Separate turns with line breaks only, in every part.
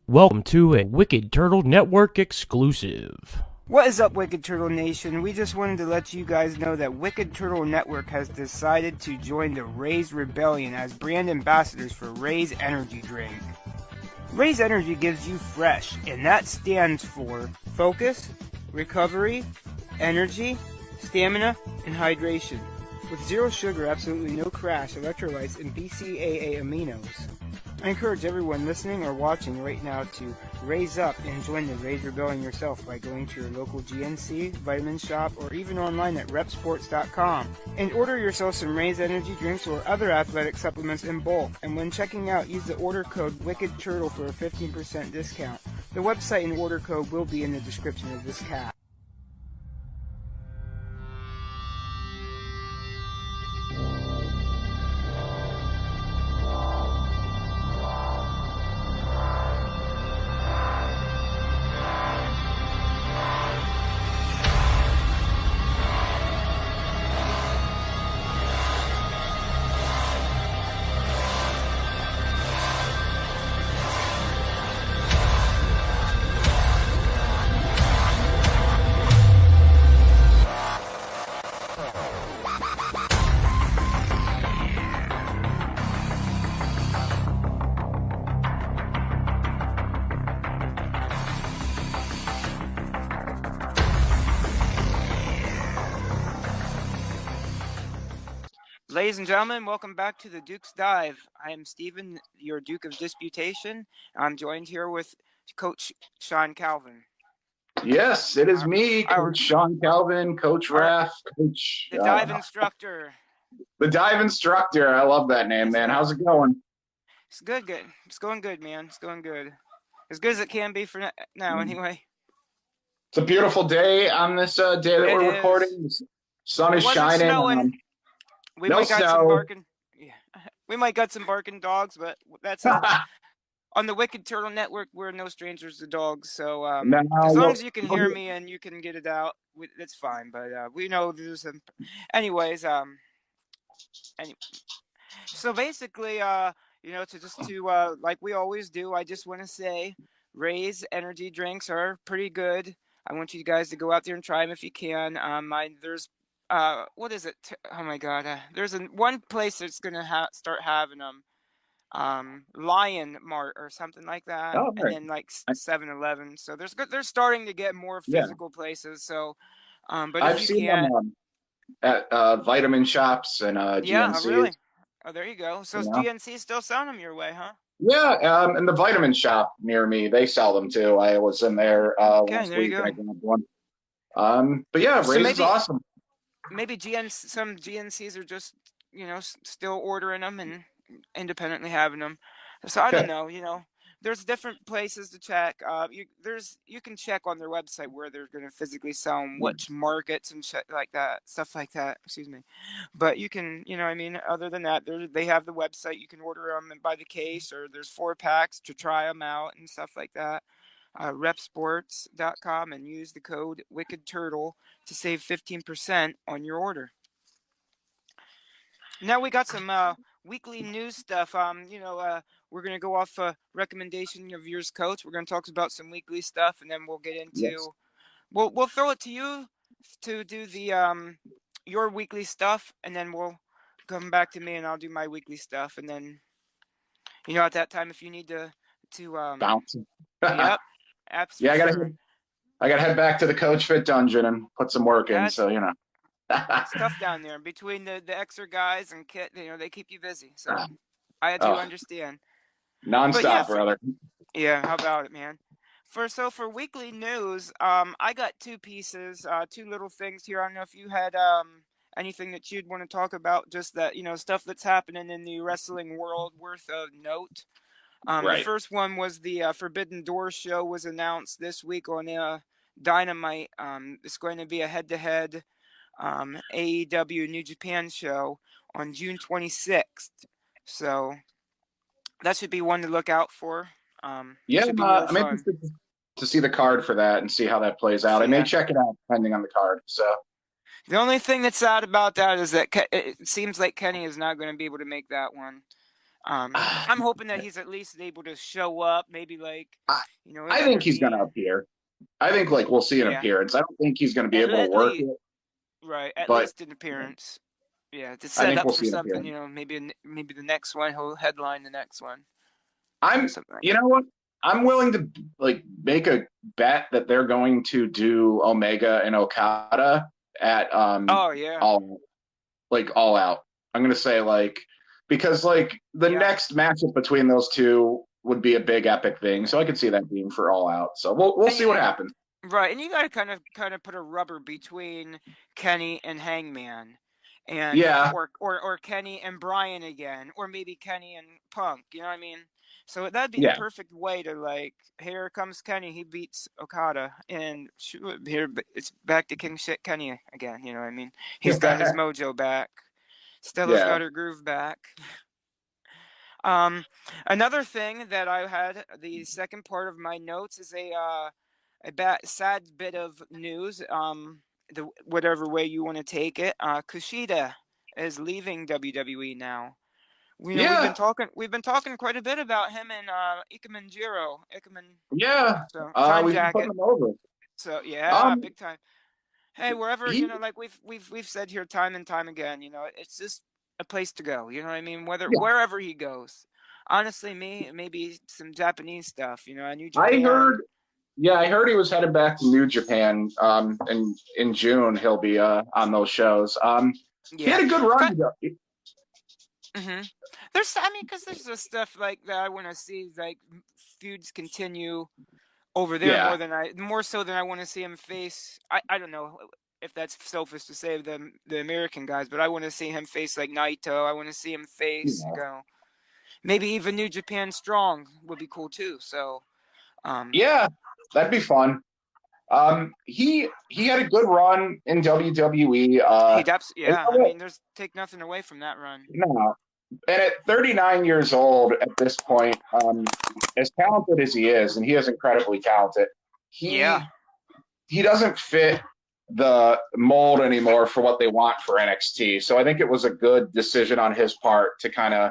Welcome to a Wicked Turtle Network exclusive.
What is up, Wicked Turtle Nation? We just wanted to let you guys know that Wicked Turtle Network has decided to join the RAZE Rebellion as brand ambassadors for RAZE Energy Drink. RAZE Energy gives you fresh, and that stands for focus, recovery, energy, stamina, and hydration. With zero sugar, absolutely no crash, electrolytes, and BCAA aminos. I encourage everyone listening or watching right now to raise up and join the RAZE Rebellion yourself by going to your local GNC, vitamin shop, or even online at repsports.com. And order yourself some RAZE energy drinks or other athletic supplements in bulk. And when checking out, use the order code WICKEDTURTLE for a 15% discount. The website and order code will be in the description of this cast. Ladies and gentlemen, welcome back to the Duke's Dive. I am Steven, your Duke of Disputation. I'm joined here with Coach Sean Calvin.
Yes, it is me, Coach Sean Calvin, Coach Raff, Coach...
The dive instructor.
The dive instructor. I love that name, man. How's it going?
It's good. It's going good, man. It's going good. As good as it can be for now, anyway.
It's a beautiful day on this day that we're recording. The sun is shining.
Snowing. We
no
might got
snow.
some barking. Yeah, we might got some barking dogs, but that's it. On the Wicked Turtle Network, we're no strangers to dogs. So as long as you can hear me and you can get it out, that's fine. But we know there's some. Anyways, so basically, like we always do, I just want to say, RAZE energy drinks are pretty good. I want you guys to go out there and try them if you can. There's what is it? Oh my God! There's one place that's gonna start having them, Lion Mart or something like that, and then like 7-Eleven. So they're starting to get more physical places. So, but
I've seen them at vitamin shops and GNC.
Yeah, really. Oh, there you go. So GNC still selling them your way, huh?
Yeah, and the vitamin shop near me, they sell them too. I was in there last week. I grabbed one. But yeah, RAZE is awesome.
Maybe some GNCs are just, still ordering them and independently having them. So I don't know, there's different places to check. You can check on their website where they're going to physically sell them, which markets and stuff like that. Excuse me. But you can, other than that, they have the website. You can order them by the case, or there's 4-packs to try them out and stuff like that. Repsports.com and use the code WICKEDTURTLE to save 15% on your order. Now we got some weekly news stuff. We're going to go off a recommendation of yours, Coach. We're going to talk about some weekly stuff, and then we'll get into we'll throw it to you to do the your weekly stuff, and then we'll come back to me and I'll do my weekly stuff, and then at that time if you need to
bounce.
Yep. Absolutely.
Yeah, I gotta head back to the Coach Fit dungeon and put some work in. So
it's tough down there between the extra guys and Kit. They keep you busy. So I do understand.
Nonstop, brother.
Yeah, how about it, man? For weekly news, I got 2 pieces, 2 little things here. I don't know if you had anything that you'd want to talk about. Just that stuff that's happening in the wrestling world worth of note. The first one was the Forbidden Door show was announced this week on Dynamite. It's going to be a head-to-head AEW New Japan show on June 26th. So that should be one to look out for.
I'm interested to see the card for that and see how that plays out. I may check it out depending on the card. So
the only thing that's sad about that is that it seems like Kenny is not going to be able to make that one. I'm hoping that he's at least able to show up, maybe like,
I think he's going to appear. I think like we'll see an appearance. I don't think he's going to be able to work it.
Right, at least an appearance. Yeah, to set up for something, maybe the next one he'll headline the next one.
You know what? I'm willing to like make a bet that they're going to do Omega and Okada at all out. I'm going to say like because like the next matchup between those two would be a big epic thing. So I could see that being for all out. So we'll see what happens.
Right, and you got to kind of put a rubber between Kenny and Hangman, and or Kenny and Bryan again, or maybe Kenny and Punk. You know what I mean? So that'd be the perfect way to like. Here comes Kenny. He beats Okada, and here it's back to King Shit Kenny again. You know what I mean? He's got his mojo back. Stella's got her groove back. Another thing that I had, the second part of my notes is a sad bit of news. Whatever way you want to take it, Kushida is leaving WWE now. We've been talking quite a bit about him and Ikemen Jiro. So time jacket.
Him over.
So big time. Hey, wherever like we've said here time and time again, it's just a place to go. You know what I mean? Wherever he goes. Honestly, maybe some Japanese stuff. New Japan.
I heard he was headed back to New Japan. In June he'll be on those shows. He had a good run.
Because there's just stuff like that I want to see, like feuds continue over there more so than I want to see him face. I don't know if that's selfish to say the American guys, but I want to see him face like Naito. I want to see him face maybe even New Japan Strong would be cool too. So
that'd be fun. He had a good run in WWE.
I mean, there's take nothing away from that run.
No. And at 39 years old at this point, as talented as he is, and he is incredibly talented, he doesn't fit the mold anymore for what they want for NXT. So I think it was a good decision on his part to kind of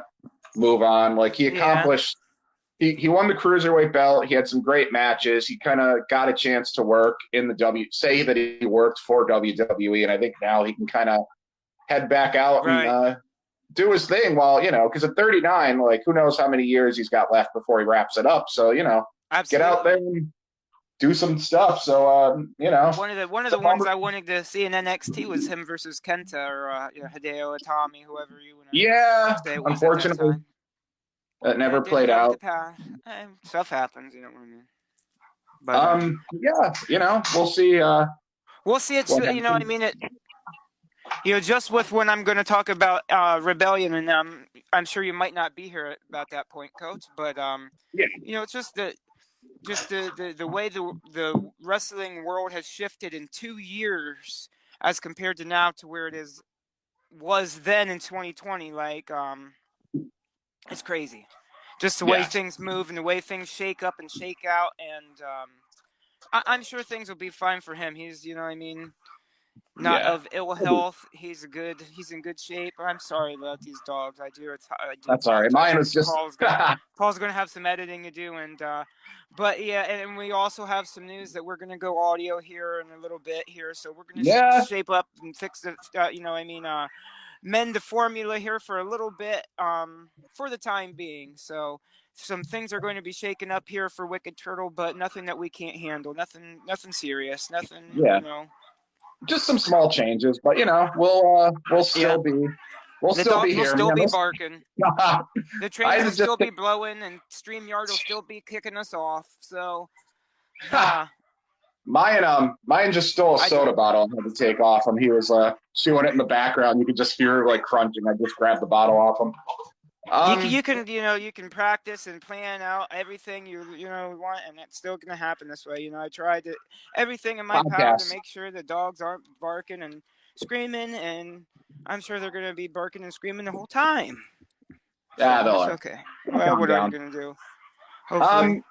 move on. Like he accomplished, he won the Cruiserweight belt. He had some great matches. He kind of got a chance to work in the say that he worked for WWE. And I think now he can kind of head back out and do his thing while, because at 39, like who knows how many years he's got left before he wraps it up. So, get out there and do some stuff. So,
one of the ones I wanted to see in NXT was him versus Kenta or Hideo Itami, whoever you want to say.
Unfortunately, that never played out.
Stuff happens, you know what I mean?
But, we'll see.
We'll see it. You know what I mean? Just with when I'm going to talk about Rebellion, and I'm sure you might not be here about that point, Coach. But it's just the way the wrestling world has shifted in 2 years as compared to now to where it was then in 2020. Like it's crazy, just the way things move and the way things shake up and shake out. And I'm sure things will be fine for him. He's not of ill health. He's in good shape. I'm sorry about these dogs. I do.
That's all right. Mine was just
Paul's going to have some editing to do, and and we also have some news that we're going to go audio here in a little bit here. So we're going to shape up and fix the mend the formula here for a little bit for the time being. So some things are going to be shaken up here for Wicked Turtle, but nothing that we can't handle. Nothing serious. Nothing.
Just some small changes, but we'll still be here.
We'll still be barking. The trains will still be blowing, and StreamYard will still be kicking us off. So,
Mine just stole a soda bottle and had to take off him. He was chewing it in the background. You could just hear like crunching. I just grabbed the bottle off him.
You can practice and plan out everything you want, and it's still gonna happen this way. I tried everything in my power to make sure the dogs aren't barking and screaming, and I'm sure they're gonna be barking and screaming the whole time.
Yeah,
so it's okay. Well, what are you gonna do? Hopefully.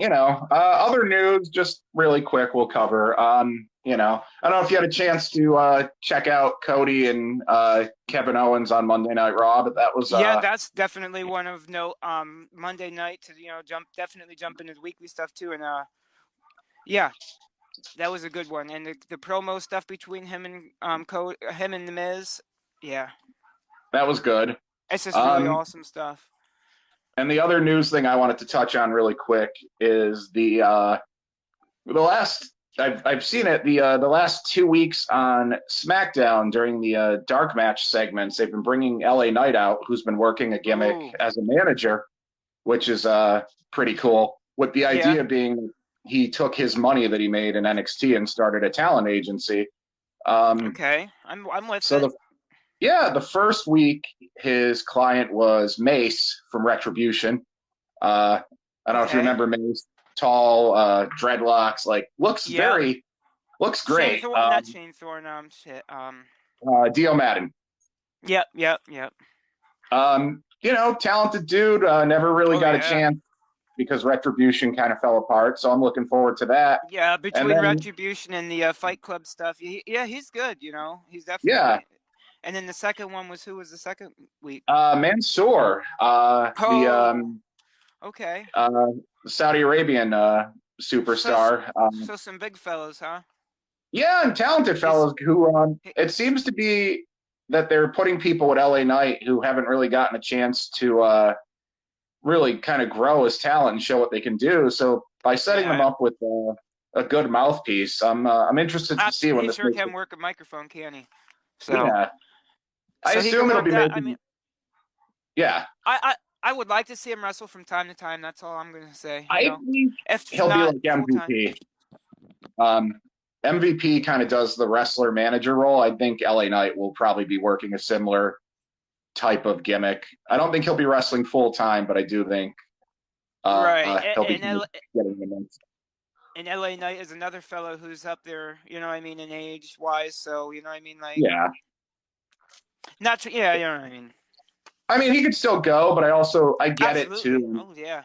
Other news, just really quick, we'll cover. I don't know if you had a chance to check out Cody and Kevin Owens on Monday Night Raw, but that was
that's definitely one of note. Monday night to definitely jump into the weekly stuff too, and yeah, that was a good one. And the promo stuff between him and him and the Miz, yeah,
that was good.
it's just really awesome stuff.
And the other news thing I wanted to touch on really quick is the last I've seen it the last 2 weeks on SmackDown during the dark match segments. They've been bringing LA Knight out, who's been working a gimmick as a manager, which is pretty cool. With the idea being he took his money that he made in NXT and started a talent agency.
Okay, I'm with
so
it.
The first week his client was Mace from Retribution. I don't know if you remember Mace. Tall, dreadlocks, like looks great.
Not Shane Thorne,
Dio Madden.
Yep.
Talented dude. Never really got a chance because Retribution kind of fell apart. So I'm looking forward to that.
Yeah, between Retribution and the Fight Club stuff, he's good. He's definitely. Yeah. And then the second one was, who was the second week?
Mansoor.
Okay.
Saudi Arabian superstar.
So some big fellows, huh?
Yeah, and talented fellows who it seems to be that they're putting people with LA Knight who haven't really gotten a chance to really kind of grow as talent and show what they can do. So by setting them up with a good mouthpiece, I'm interested to see when this.
Sure can work a microphone, can he? So
yeah, I assume it'll be making.
I would like to see him wrestle from time to time. That's all I'm going to say.
I think he'll be like MVP. MVP kind of does the wrestler manager role. I think LA Knight will probably be working a similar type of gimmick. I don't think he'll be wrestling full time, but I do think he'll be getting the minutes.
And LA Knight is another fellow who's up there, in age wise. So, like, not to, you know what I mean?
I mean, he could still go, but I get it too.
Oh, yeah.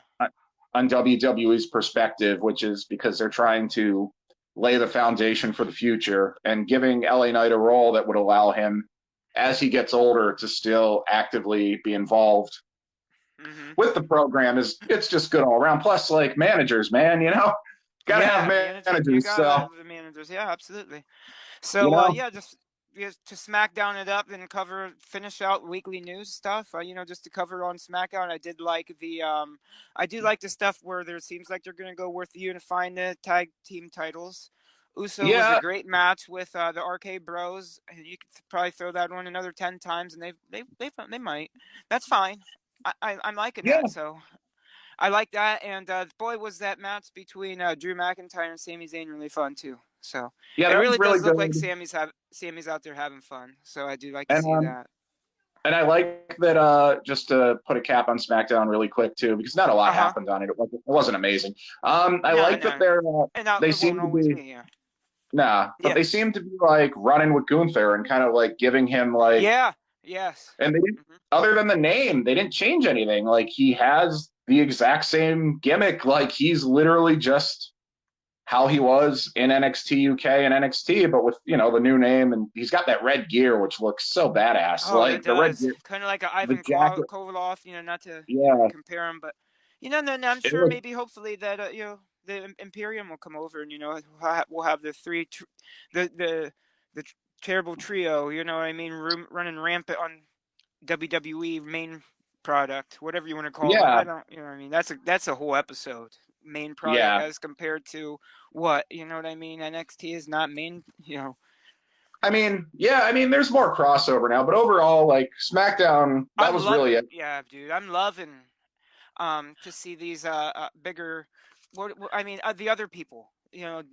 On WWE's perspective, which is because they're trying to lay the foundation for the future, and giving LA Knight a role that would allow him, as he gets older, to still actively be involved with the program it's just good all around. Plus, like, managers, man, gotta have managers.
Have the managers, yeah, absolutely. So, to SmackDown it up and finish out weekly news stuff. Just to cover on SmackDown, I did like the stuff where there seems like they're going to go with unifying the tag team titles. Uso was a great match with the RK Bros. You could probably throw that one another 10 times, and they might. That's fine. I'm liking that. So I like that, and boy, was that match between Drew McIntyre and Sami Zayn really fun too. So it really does look like Sammy's out there having fun. So I do like to see that.
And I like that. Just to put a cap on SmackDown really quick too, because not a lot happened on it. It wasn't amazing. That they seem to be. But they seem to be like running with Gunther and kind of like giving him like.
Yes.
And they didn't, other than the name, they didn't change anything. Like, he has the exact same gimmick. Like, he's literally just how he was in NXT UK and NXT, but with, the new name, and he's got that red gear, which looks so badass.
Oh, like, it does. The red gear, kind of like an Ivan Koloff, not to compare him, but I'm sure hopefully that the Imperium will come over, and we'll have the the terrible trio, running rampant on WWE main product, whatever you want to call it. I don't, that's a whole episode. Main product as compared to what, what I mean? NXT is not main,
there's more crossover now, but overall, like, SmackDown, really it.
Yeah, dude, I'm loving to see these bigger, the other people,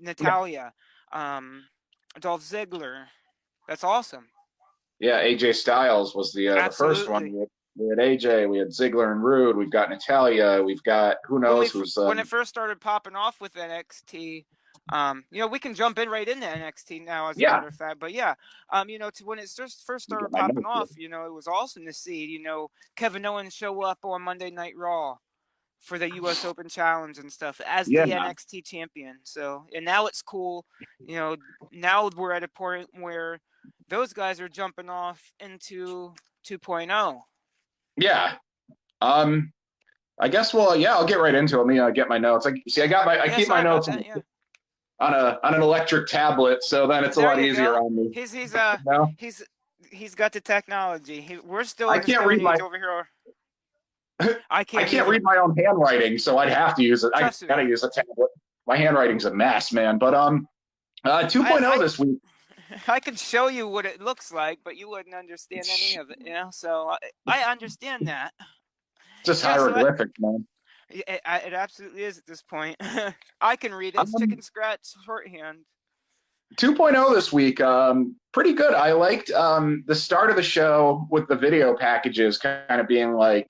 Natalia, Dolph Ziggler. That's awesome.
Yeah, AJ Styles was the first one. We had AJ, we had Ziggler and Rude, we've got Natalia, we've got who knows who's.
When it first started popping off with NXT, we can jump in right into NXT now, as a matter of fact. But when it first started popping off, it was awesome to see, Kevin Owens show up on Monday Night Raw. for the U.S. Open Challenge and stuff as
Yeah.
the NXT champion. So, and now it's cool. You know, now we're at a point where those guys are jumping off into 2.0.
Yeah. I guess. Well, yeah. I'll get right into it. Let me get my notes. I keep my notes on an electric tablet, so then it's a lot easier on me.
He's got the technology. We're still.
I can't read my
over here.
I can't read my own handwriting, so I'd have to use it. I gotta use a tablet. My handwriting's a mess, man. But 2.0 this week.
I could show you what it looks like, but you wouldn't understand any of it, you know. So I understand that.
Just hieroglyphics, man.
It absolutely is at this point. I can read it. It's chicken scratch shorthand.
2.0 this week, pretty good. I liked the start of the show with the video packages kind of being like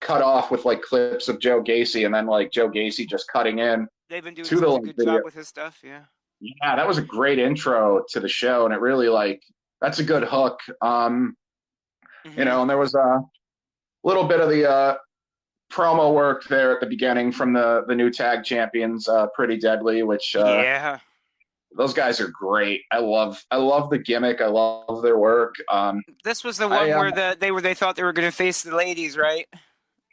cut off with like clips of Joe Gacy, and then like Joe Gacy just cutting in.
They've been doing such a good job with his stuff, yeah.
Yeah, that was a great intro to the show, and it really that's a good hook. You know, and there was a little bit of the promo work there at the beginning from the new tag champions, Pretty Deadly, which those guys are great. I love the gimmick. I love their work.
This was the one where they thought they were going to face the ladies, right?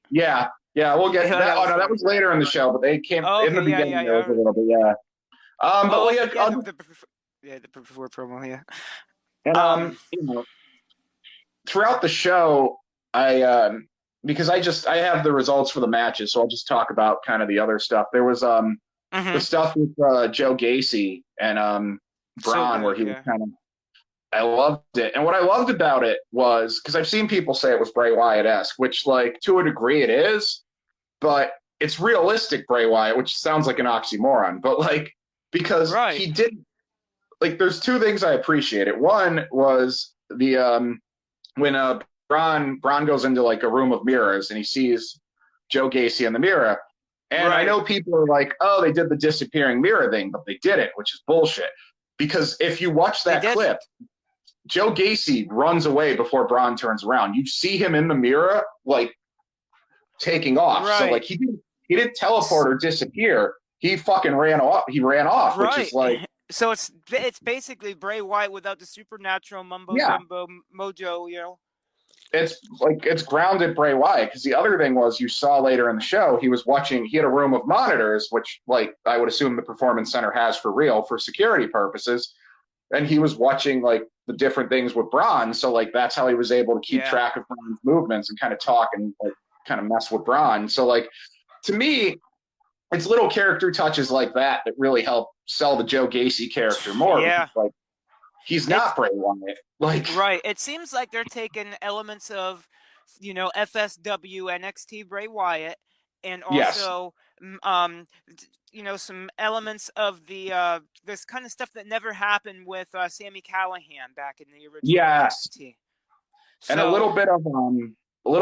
Yeah, we'll get that. Oh no, that was later in the show, but they came in the beginning. There was a little bit,
the before promo, yeah.
And you know, throughout the show, because I have the results for the matches, so I'll just talk about kind of the other stuff. There was the stuff with Joe Gacy and Braun, where he was kind of. I loved it, and what I loved about it was because I've seen people say it was Bray Wyatt-esque, which like to a degree it is, but it's realistic Bray Wyatt, which sounds like an oxymoron, but like because he did like there's two things I appreciated. One was the when Braun goes into like a room of mirrors and he sees Joe Gacy in the mirror. And I know people are like, oh, they did the disappearing mirror thing, but they didn't, which is bullshit. Because if you watch that clip, Joe Gacy runs away before Braun turns around. You see him in the mirror, like taking off. So like he didn't teleport or disappear. He fucking ran off. He ran off, which is like.
So it's basically Bray Wyatt without the supernatural mumbo jumbo mojo, you know.
It's grounded Bray Wyatt, because the other thing was you saw later in the show he had a room of monitors, which like I would assume the Performance Center has for real for security purposes, and he was watching like the different things with Braun, so like that's how he was able to keep track of Braun's movements and kind of talk and like kind of mess with Braun. So like to me, it's little character touches like that really help sell the Joe Gacy character more.
Yeah.
Like he's not Bray Wyatt. Like
it seems like they're taking elements of, you know, FSW NXT Bray Wyatt, and also, you know, some elements of the this kind of stuff that never happened with Sami Callihan back in the original NXT. So,
and a little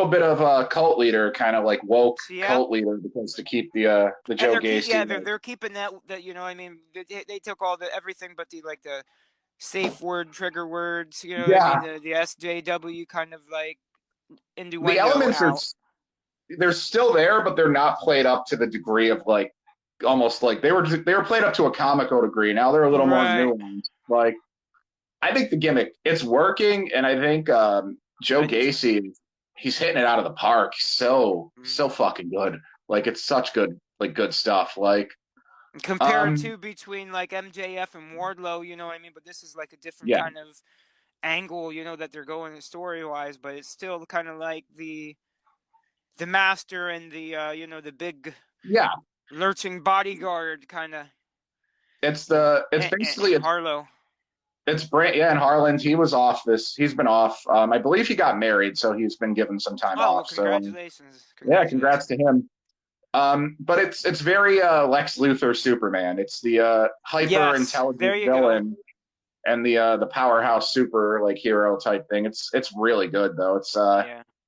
bit of cult leader, kind of like woke cult leader, because to keep the Joe Gacy.
They're keeping that you know, I mean, they took all everything but the safe word trigger words, you know, I mean, the SJW kind of like innuendo.
The elements they're still there, but they're not played up to the degree of like almost like they were played up to a comical degree. Now they're a little more nuanced. Like I think the gimmick it's working, and I think Joe Gacy he's hitting it out of the park. So fucking good. Like it's such good stuff. Like
compared to between like MJF and Wardlow, you know what I mean? But this is like a different kind of angle, you know, that they're going story wise, but it's still kind of like the master and the you know, the big lurching bodyguard kind of.
It's basically
Harlow.
It's Brant, and Harland. He's been off. I believe he got married, so he's been given some time off.
Congratulations.
Congrats to him. But it's very Lex Luthor Superman. It's the hyper intelligent villain and the powerhouse super like hero type thing. It's really good though. It's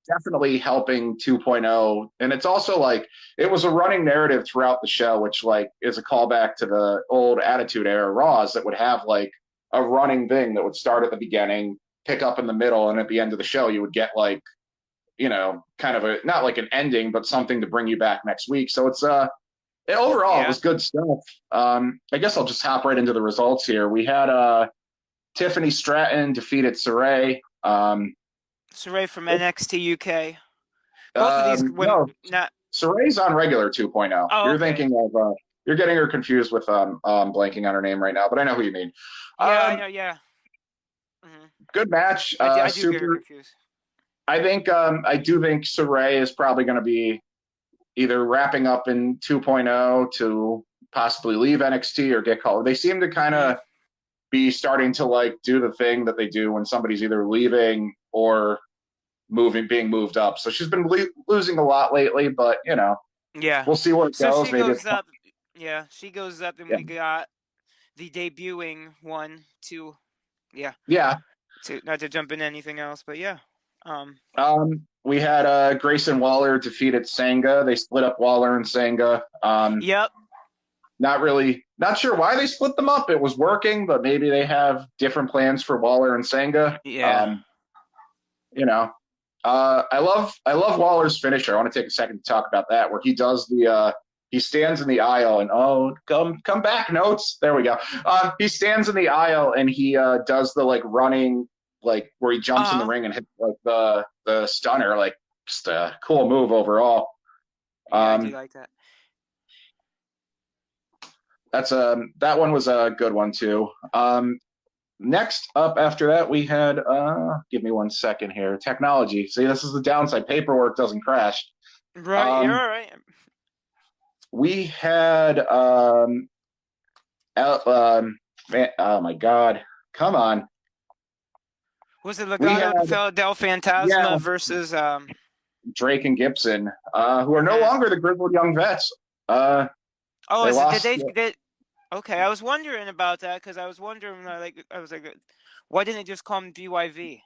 definitely helping 2.0, and it's also like it was a running narrative throughout the show, which like is a callback to the old Attitude Era Raws that would have like a running thing that would start at the beginning, pick up in the middle, and at the end of the show you would get like kind of not like an ending, but something to bring you back next week. So it's overall it was good stuff. I guess I'll just hop right into the results here. We had Tiffany Stratton defeated Saray.
Saray from NXT UK. Both of these women,
no, Saray's on regular 2.0.
Oh,
you're thinking of you're getting her confused with blanking on her name right now, but I know who you mean.
Yeah, I know. Yeah. Mm-hmm.
Good match.
I do get her confused.
I do think Saray is probably going to be either wrapping up in 2.0 to possibly leave NXT or get called. They seem to kind of be starting to like do the thing that they do when somebody's either leaving or being moved up. So she's been losing a lot lately, but we'll see where it goes.
She goes up. Yeah, she goes up, and we got the debuting one, two. Yeah.
Yeah.
Not to jump into anything else, but yeah.
We had Grayson Waller defeated Sanga. They split up Waller and Sanga.
Yep.
Not sure why they split them up. It was working, but maybe they have different plans for Waller and Sanga.
Yeah.
I love Waller's finisher. I want to take a second to talk about that, where he does he stands in the aisle and come back notes. There we go. He stands in the aisle and he does the like running, like where he jumps in the ring and hits like the stunner, like just a cool move overall.
I do like that.
That one was a good one too. Next up after that, we had, give me 1 second here. Technology. See, this is the downside. Paperwork doesn't crash.
Right, you're all right.
We had, oh my God. Come on.
Was it Legado del Fantasma versus
Drake and Gibson, who are no longer the grizzled young vets?
Okay, I was wondering about that because I was wondering, why didn't they just call them DYV?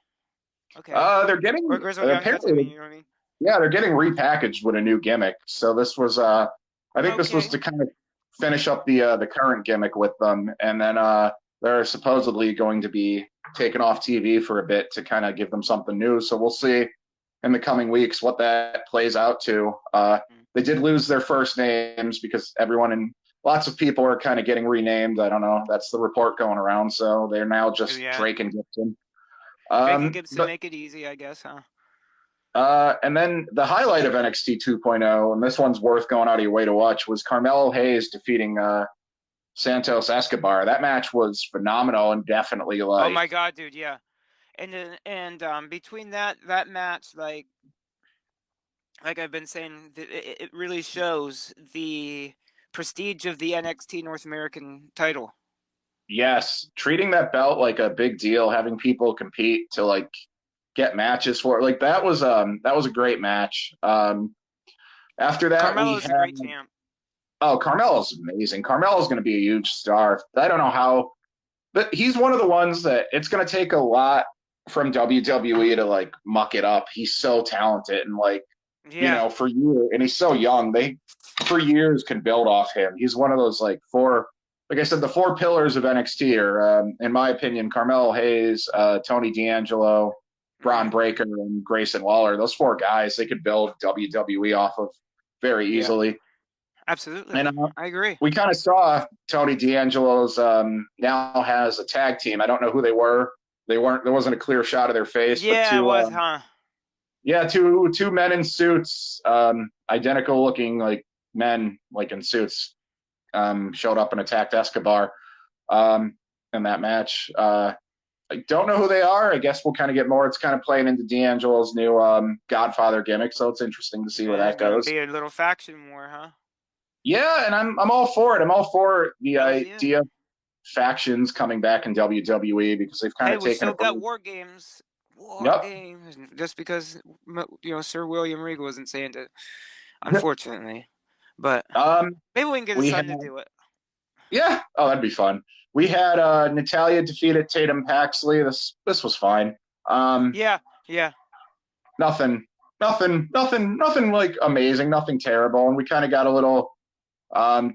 Okay.
They're getting apparently. You know what I mean? Yeah, they're getting repackaged with a new gimmick. So this was, I think this was to kind of finish up the current gimmick with them, and then they're supposedly going to be taken off TV for a bit to kind of give them something new. So we'll see in the coming weeks what that plays out to. They did lose their first names because lots of people are kind of getting renamed. I don't know. That's the report going around. So they're now just Drake and Gibson.
Drake and Gibson make it easy, I guess, huh?
And then the highlight of NXT 2.0, and this one's worth going out of your way to watch, was Carmelo Hayes defeating Santos Escobar. That match was phenomenal and definitely like.
Oh my God, dude! Yeah, and between that match, like I've been saying, it really shows the prestige of the NXT North American title.
Yes, treating that belt like a big deal, having people compete to like get matches for it, like that was a great match. After that,
Carmelo's a great champ.
Oh, Carmelo's amazing. Carmelo's going to be a huge star. I don't know how, but he's one of the ones that it's going to take a lot from WWE to like muck it up. He's so talented and like, for years, and he's so young. They for years can build off him. He's one of those like I said, the four pillars of NXT are, in my opinion, Carmelo Hayes, Tony D'Angelo, Braun Breaker, and Grayson Waller. Those four guys, they could build WWE off of very easily.
Absolutely.
And
I agree.
We kind of saw Tony D'Angelo's now has a tag team. I don't know who they were. There wasn't a clear shot of their face.
Yeah,
but
it was, huh?
Yeah, two men in suits, identical looking like men, like in suits, showed up and attacked Escobar in that match. I don't know who they are. I guess we'll kind of get more. It's kind of playing into D'Angelo's new Godfather gimmick, so it's interesting to see where that goes.
Be a little faction war, huh?
Yeah, and I'm all for it. I'm all for the idea of factions coming back in WWE because they've kind of taken.
We still got War Games. Games. Just because Sir William Regal wasn't saying it, unfortunately. But maybe we can get his son to do it.
Yeah. Oh, that'd be fun. We had Natalya defeated Tatum Paxley. This was fine.
Yeah.
Nothing like amazing, nothing terrible. And we kind of got a little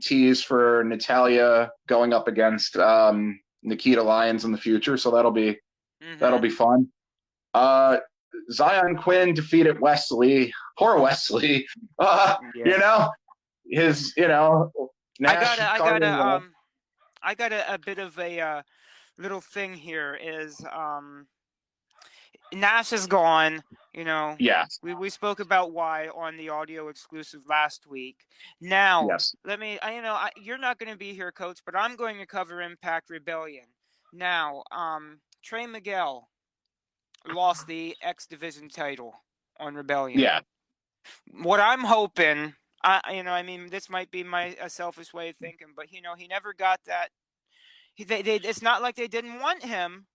tease for Natalya going up against Nikita Lyons in the future, so that'll be fun. Zion Quinn defeated Wesley. Poor Wesley. You know, his,
I got a bit of a little thing here is Nash is gone.
Yes.
We spoke about why on the audio exclusive last week. Now,
Yes.
let me. You're not going to be here, Coach, but I'm going to cover Impact Rebellion. Now, Trey Miguel lost the X Division title on Rebellion.
Yeah.
What I'm hoping, this might be a selfish way of thinking, but he never got that. It's not like they didn't want him.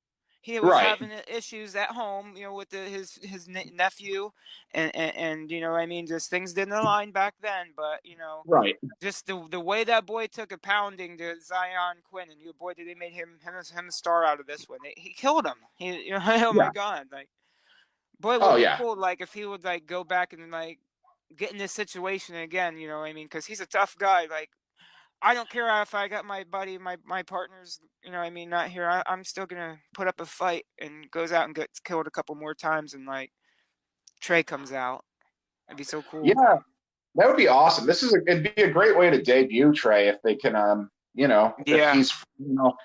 He was having issues at home, with his nephew, and just things didn't align back then. But just the way that boy took a pounding to Zion Quinn, and boy, did they made him a star out of this one. He killed him. My God, boy, would be cool. If he would go back and get in this situation again. Because he's a tough guy. I don't care if I got my buddy, my partners, not here. I'm still going to put up a fight, and goes out and gets killed a couple more times, and Trey comes out. It'd be so cool.
Yeah, that would be awesome. It'd be a great way to debut Trey if they can, if he's,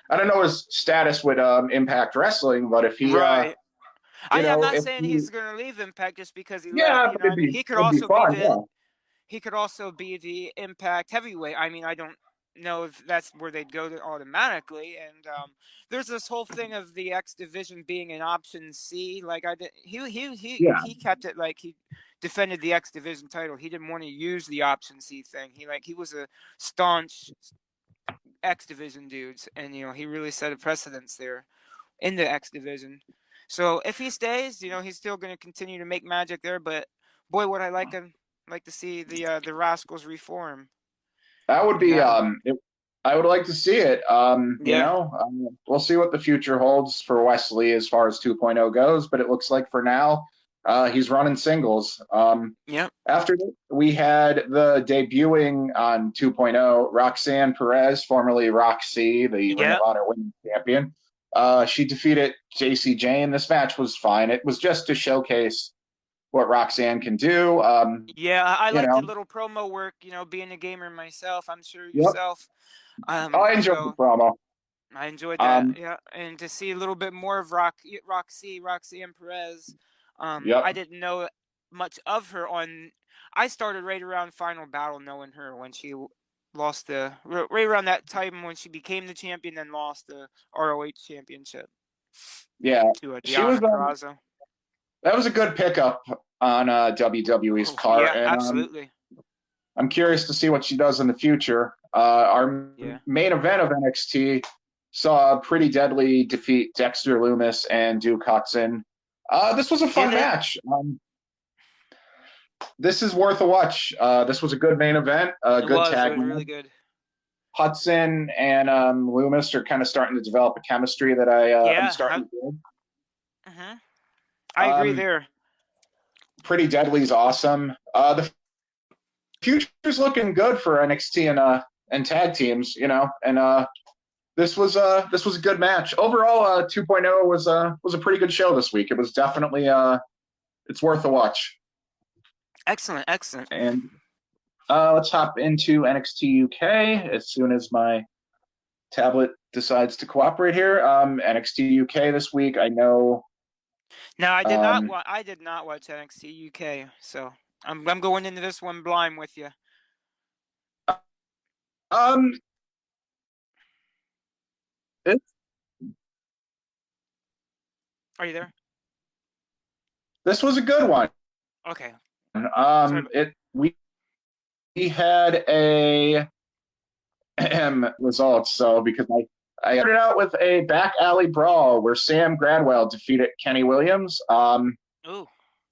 I don't know his status with Impact Wrestling, but if he,
I'm not saying he's going to leave Impact just because he left. He could also be the Impact Heavyweight. I don't know if that's where they'd go to automatically. And there's this whole thing of the X Division being an option C. He kept it he defended the X Division title. He didn't want to use the option C thing. He was a staunch X Division dudes, and he really set a precedence there in the X Division. So if he stays, he's still going to continue to make magic there. But boy, would I like to see the Rascals reform.
That would be I would like to see it. We'll see what the future holds for Wesley as far as 2.0 goes, but it looks like for now he's running singles. After that, we had the debuting on 2.0 Roxanne Perez, formerly Roxy, the Ring of Honor Women's Champion. She defeated JC Jane. This match was fine. It was just to showcase what Roxanne can do.
I like the little promo work, being a gamer myself. I'm sure yourself.
I enjoyed the promo.
I enjoyed that, and to see a little bit more of Roxy and Perez. I didn't know much of her I started right around Final Battle knowing her when she lost right around that time when she became the champion and lost the ROH championship.
Yeah.
To Deonna Purrazzo.
That was a good pickup on WWE's part. And,
absolutely.
I'm curious to see what she does in the future. Our main event of NXT saw Pretty Deadly defeat Dexter Lumis and Duke Hudson. This was a fun match. This is worth a watch. This was a good main event. Good tag.
It was really good.
Hudson and Lumis are kind of starting to develop a chemistry that I'm starting to do.
I agree there.
Pretty Deadly's awesome. The future's looking good for NXT and tag teams, and this was a good match. Overall, 2.0 was a pretty good show this week. It was definitely it's worth a watch.
Excellent.
And let's hop into NXT UK as soon as my tablet decides to cooperate here. NXT UK this week, I know.
No, I did not watch NXT UK, so I'm going into this one blind with you. Are you there?
This was a good one.
Okay.
We had a results, so because I started out with a back alley brawl where Sam Gradwell defeated Kenny Williams.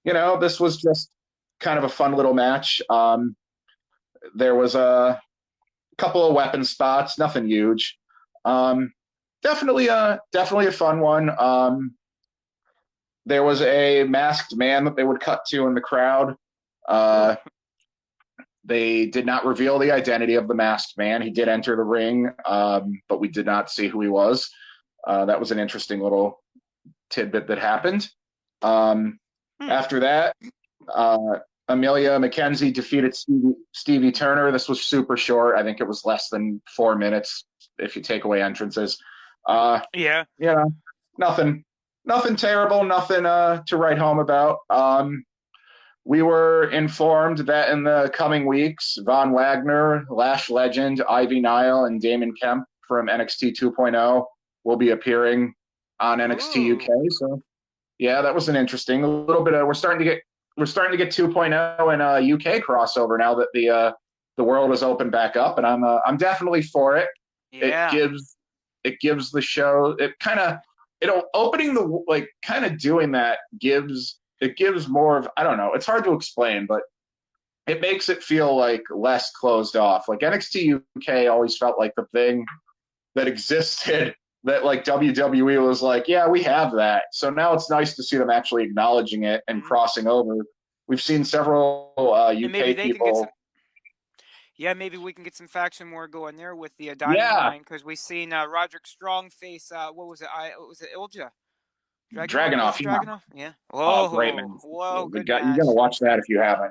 This was just kind of a fun little match. There was a couple of weapon spots, nothing huge. Definitely a fun one. There was a masked man that they would cut to in the crowd. They did not reveal the identity of the masked man. He did enter the ring, but we did not see who he was. That was an interesting little tidbit that happened. After that, Amelia McKenzie defeated Stevie Turner. This was super short. I think it was less than 4 minutes if you take away entrances.
Yeah.
Nothing terrible, nothing to write home about. We were informed that in the coming weeks, Von Wagner, Lash Legend, Ivy Nile, and Damon Kemp from NXT 2.0 will be appearing on NXT UK. So, yeah, that was an interesting a little bit of. We're starting to get 2.0 and UK crossover now that the world is opened back up, and I'm definitely for it.
Yeah.
It gives the show opening the kind of doing that gives more of, I don't know, it's hard to explain, but it makes it feel like less closed off. Like NXT UK always felt like the thing that existed that like WWE was like, yeah, we have that. So now it's nice to see them actually acknowledging it and crossing over. We've seen several UK people.
Maybe we can get some faction war going there with the Diamond Mine, because we've seen Roderick Strong face what was it? Ilja?
Dragunov.
Yeah.
Oh, great, man.
Whoa, good
match. You gotta watch that if you haven't.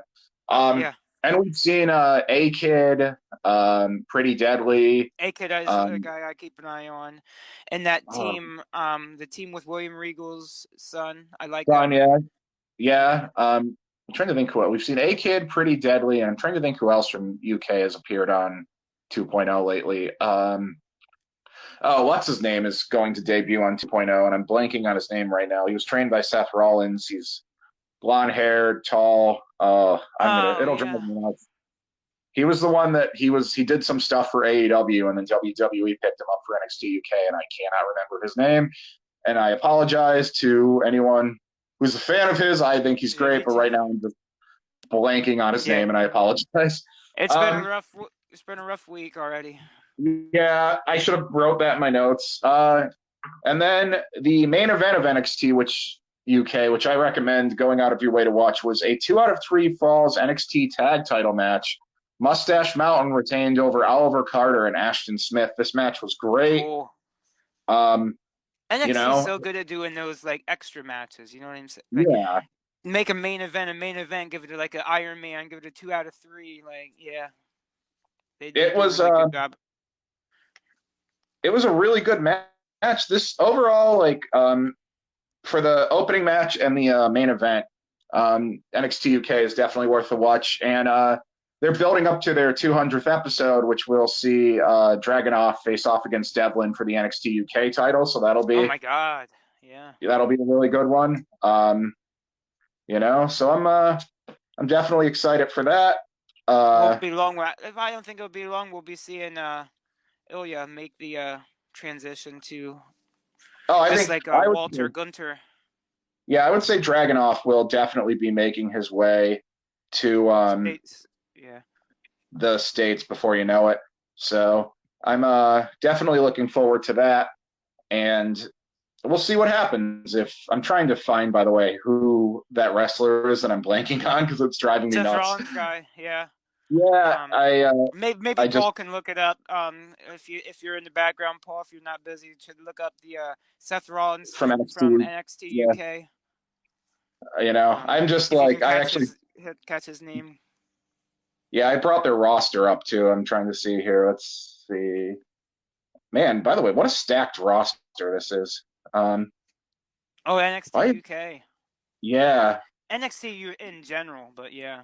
And we've seen A-Kid, Pretty Deadly.
A-Kid is a guy I keep an eye on. And that team, the team with William Regal's son, I like that.
Yeah. I'm trying to think who we've seen. A-Kid, Pretty Deadly, and I'm trying to think who else from UK has appeared on 2.0 lately. What's his name is going to debut on 2.0, and I'm blanking on his name right now. He was trained by Seth Rollins. He's blonde-haired, tall. It'll drive me nuts. He was the one that he did some stuff for AEW, and then WWE picked him up for NXT UK, and I cannot remember his name. And I apologize to anyone who's a fan of his. I think he's great, but right now I'm just blanking on his name, and I apologize.
It's been a rough week already.
Yeah, I should have wrote that in my notes. And then the main event of NXT, which I recommend going out of your way to watch, was a 2 out of 3 Falls NXT tag title match. Mustache Mountain retained over Oliver Carter and Ashton Smith. This match was great.
Cool. NXT's so good at doing those like extra matches. You know what I'm saying? Like,
yeah.
Make a main event, give it like an Iron Man, give it a 2 out of 3. Like, yeah.
It was a really good job. It was a really good match. This overall, for the opening match and the main event, NXT UK is definitely worth a watch. And they're building up to their 200th episode, which we'll see Dragunov face off against Devlin for the NXT UK title. So that'll be,
oh my God, yeah,
that'll be a really good one. So I'm definitely excited for that.
Won't be long. I don't think it'll be long. We'll be seeing Ilya make the transition to Walter Gunter.
Yeah, I would say Dragunov will definitely be making his way to the States before you know it. So I'm definitely looking forward to that, and we'll see what happens. If I'm trying to find, by the way, who that wrestler is that I'm blanking on because it's driving me nuts.
Seth Rollins guy, yeah.
Yeah,
maybe Paul can look it up. If you're in the background, Paul, if you're not busy, you should look up the Seth Rollins
from NXT
UK.
I'm just like
catch his name.
Yeah, I brought their roster up too. I'm trying to see here. Let's see. Man, by the way, what a stacked roster this is.
NXT UK.
Yeah.
NXT in general, but yeah.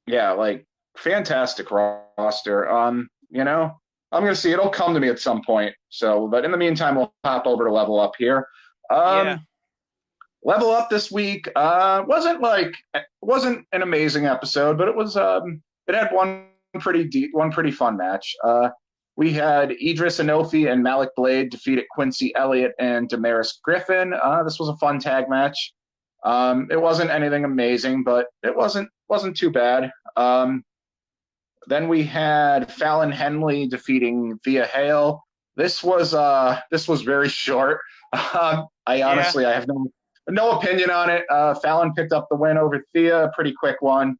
Yeah, fantastic roster. I'm gonna see. It'll come to me at some point. So, but in the meantime, we'll hop over to Level Up here. Level Up this week wasn't an amazing episode, but it was. It had one pretty fun match. We had Idris Enofi and Malik Blade defeated Quincy Elliott and Damaris Griffin. This was a fun tag match. It wasn't anything amazing, but it wasn't too bad. Then we had Fallon Henley defeating Thea Hale. This was very short. I honestly I have no opinion on it. Fallon picked up the win over Thea, a pretty quick one.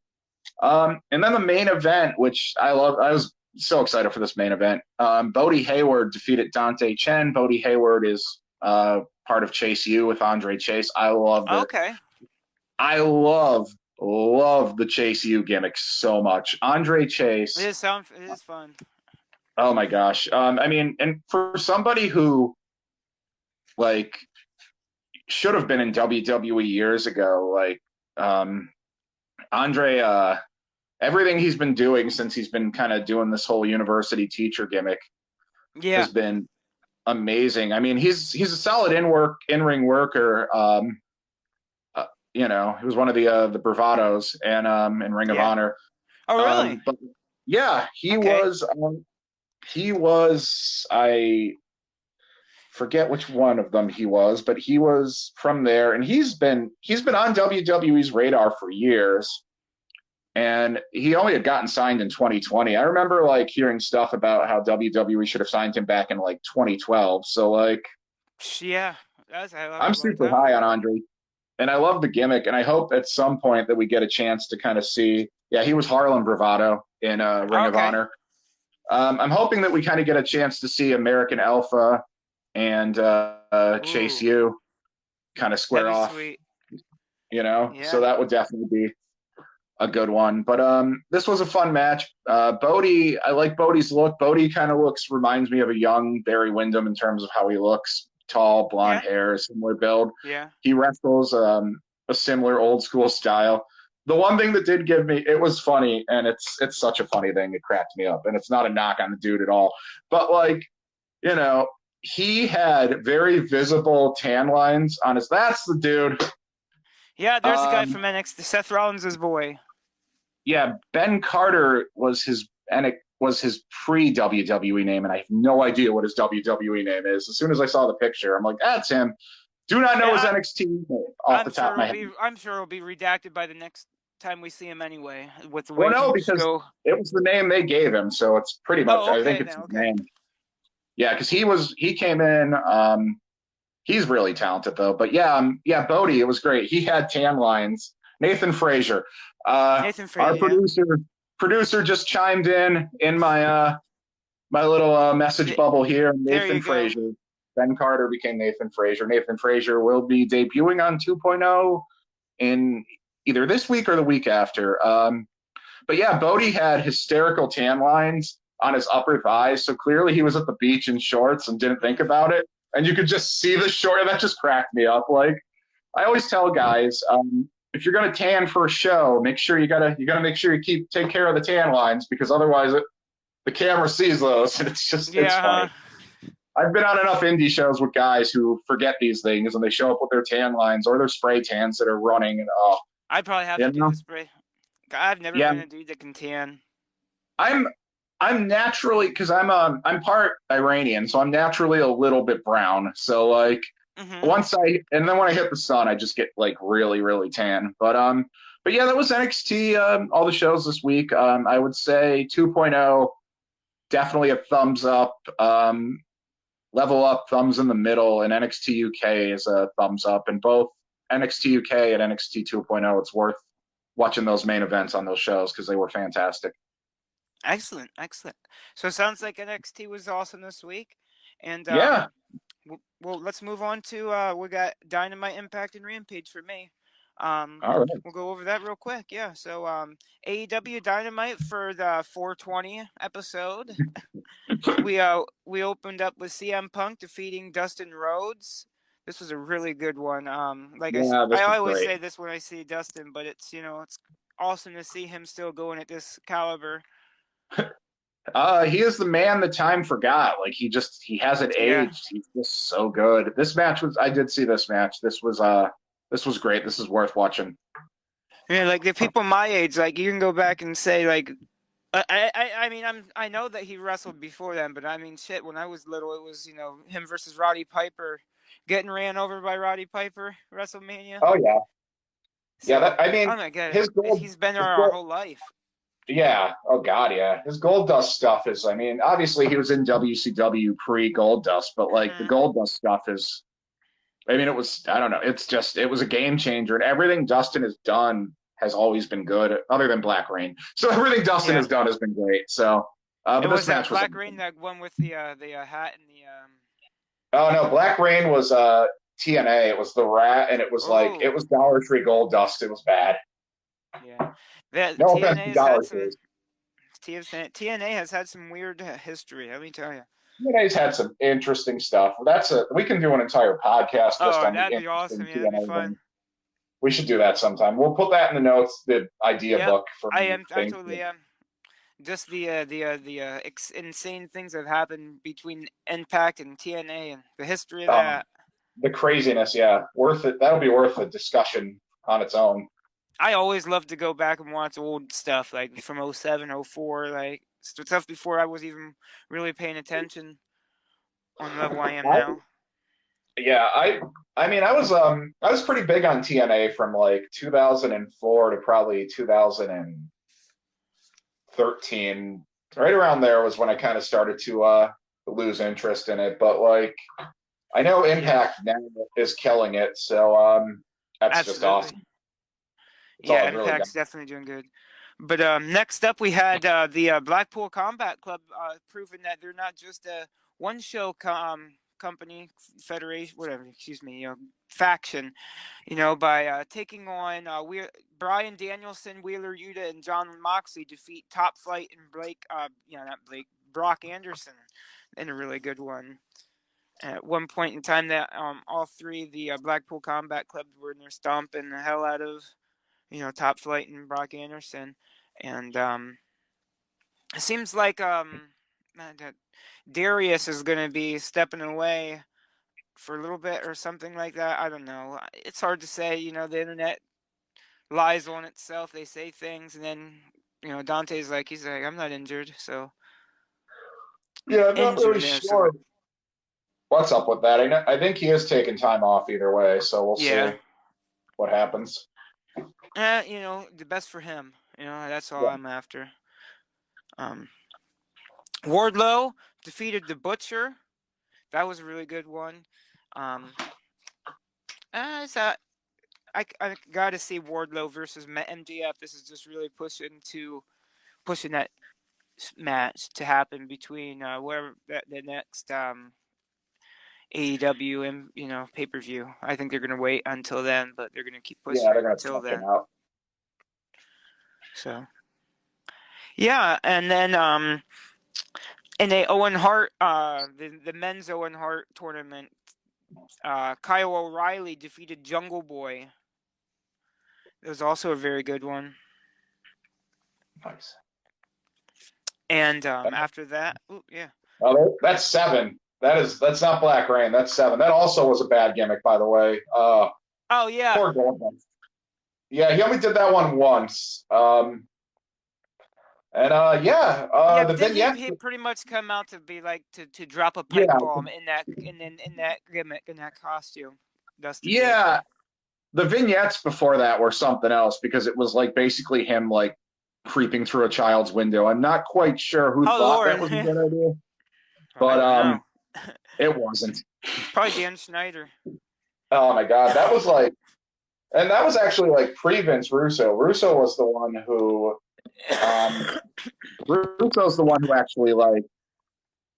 And then the main event, which I love. I was so excited for this main event. Bodie Hayward defeated Dante Chen. Bodie Hayward is part of Chase U with Andre Chase. I love it.
Okay.
I love the Chase U gimmick so much. Andre Chase.
It is fun.
Oh my gosh. I mean, and for somebody who like should have been in WWE years ago, like Andre, everything he's been doing since he's been kind of doing this whole university teacher gimmick
Yeah.
has been amazing. I mean, he's a solid in ring worker. You know, he was one of the bravados and in Ring of Honor.
Oh, really?
But yeah, he was. I forget which one of them he was, but he was from there, and he's been on WWE's radar for years. And he only had gotten signed in 2020. I remember like hearing stuff about how WWE should have signed him back in like 2012. So like,
yeah,
I'm super high on Andre, and I love the gimmick. And I hope at some point that we get a chance to kind of see. Yeah, he was Harlem Bravado in Ring of Honor. I'm hoping that we kind of get a chance to see American Alpha and Chase U kind of square off.
Sweet.
You know, so that would definitely be a good one. But this was a fun match. Bodie, I like Bodie's look. Bodie kind of reminds me of a young Barry Windham in terms of how he looks. Tall, blonde hair, similar build.
Yeah.
He wrestles a similar old school style. The one thing that did give me, it was funny, and it's such a funny thing. It cracked me up, and it's not a knock on the dude at all. But like, you know, he had very visible tan lines on his. That's the dude.
Yeah, there's a guy from NXT, Seth Rollins' boy.
Yeah, Ben Carter was his pre WWE name, and I have no idea what his WWE name is. As soon as I saw the picture, I'm like, that's him. Do not know his NXT name off the top of my head.
I'm sure it'll be redacted by the next time we see him anyway. With the
well, no, because it was the name they gave him, so it's pretty much. I think it's his name. Yeah, because he came in. He's really talented though. But yeah, Bodie, it was great. He had tan lines. Nathan Frazier. Our producer just chimed in my my little message bubble here. Nathan Frazier. Ben Carter became Nathan Frazier. Nathan Frazier will be debuting on 2.0 in either this week or the week after. But yeah, Bodie had hysterical tan lines on his upper thighs, so clearly he was at the beach in shorts and didn't think about it. And you could just see the short, and that just cracked me up. Like I always tell guys, if you're gonna tan for a show, make sure you gotta make sure you take care of the tan lines, because otherwise the camera sees those, and it's funny. I've been on enough indie shows with guys who forget these things, and they show up with their tan lines or their spray tans that are running. And
I probably have to do the spray. I've never been a dude that can tan.
I'm naturally, because I'm part Iranian, so I'm naturally a little bit brown. So like then when I hit the sun, I just get like really, really tan. But yeah, that was NXT. All the shows this week. I would say 2.0 definitely a thumbs up. Level Up, thumbs in the middle, and NXT UK is a thumbs up. And both NXT UK and NXT 2.0, it's worth watching those main events on those shows because they were fantastic.
Excellent. So it sounds like NXT was awesome this week. And well, let's move on to we got Dynamite, Impact, and Rampage for me. All right. We'll go over that real quick. Yeah. So AEW Dynamite for the 420 episode. We opened up with CM Punk defeating Dustin Rhodes. This was a really good one. I always say this when I see Dustin, but it's it's awesome to see him still going at this caliber.
He is the man the time forgot. Like he hasn't aged. He's just so good. I did see this match. This was great. This is worth watching.
Yeah, like the people my age, like you can go back and say like, I mean I know that he wrestled before then, but I mean shit. When I was little, it was him versus Roddy Piper, getting ran over by Roddy Piper, WrestleMania.
Oh yeah,
so,
yeah. Oh
my God, he's been there our whole life.
Yeah. Oh God, yeah. His Goldust stuff is. I mean, obviously he was in WCW pre Goldust, but like the Goldust stuff is. I mean, it was, I don't know. It was a game changer, and everything Dustin has done has always been good, other than Black Rain. So everything Dustin has done has been great. So, but this match was
Black Rain, that one with the hat and the.
Oh no, Black Rain was TNA. It was the Rat, and it was like it was Dollar Tree Gold Dust. It was bad.
Yeah, that
No offense to Dollar Tree.
TNA has had some weird history. Let me tell you.
TNA's had some interesting stuff. We can do an entire podcast just on the
that'd be
interesting
awesome. Yeah, that'd be
TNA
fun.
thing. We should do that sometime. We'll put that in the notes, the idea book for.
I totally am. Just the insane things that have happened between Impact and TNA and the history of that.
The craziness, yeah, worth it. That'll be worth a discussion on its own.
I always love to go back and watch old stuff like from 07, 04, like stuff before I was even really paying attention on the level I am now.
Yeah, I mean, I was pretty big on TNA from like 2004 to probably 2013. Right around there was when I kind of started to lose interest in it. But like, I know Impact now is killing it, so that's just awesome.
Yeah, Impact's definitely doing good. But next up, we had the Blackpool Combat Club proving that they're not just a one-show company, federation, whatever, faction, by taking on Bryan Danielson, Wheeler Yuta, and John Moxley defeat Top Flight and Brock Anderson in a really good one. At one point in time, that all three of the Blackpool Combat Club were in there stomping the hell out of Top Flight and Brock Anderson, and it seems like that Darius is going to be stepping away for a little bit or something like that. I don't know. It's hard to say. The internet lies on itself. They say things, and then Dante's like, he's like, I'm not injured, so
yeah, I'm not really sure what's up with that. I think he is taking time off either way, so we'll see what happens.
The best for him. That's all I'm after. Wardlow defeated the Butcher. That was a really good one. I got to see Wardlow versus MJF. This is just really pushing that match to happen between wherever the next AEW and pay-per-view. I think they're going to wait until then, but they're going to keep pushing until then. So, yeah, and then in a Owen Hart, the men's Owen Hart tournament, Kyle O'Reilly defeated Jungle Boy. It was also a very good one.
Nice.
And after that,
that's 7. That's not Black Rain. That's 7. That also was a bad gimmick, by the way.
Oh yeah.
Poor Goldberg. Yeah, he only did that one once. The vignette.
He pretty much come out to be like to drop a pipe bomb in that gimmick, in that costume.
Yeah, the vignettes before that were something else because it was like basically him like creeping through a child's window. I'm not quite sure who thought that was a good idea, but it wasn't.
Probably Dan Schneider.
Oh my God, that was like, and that was actually like pre-Vince Russo. Russo was the one who. Russo's the one who actually like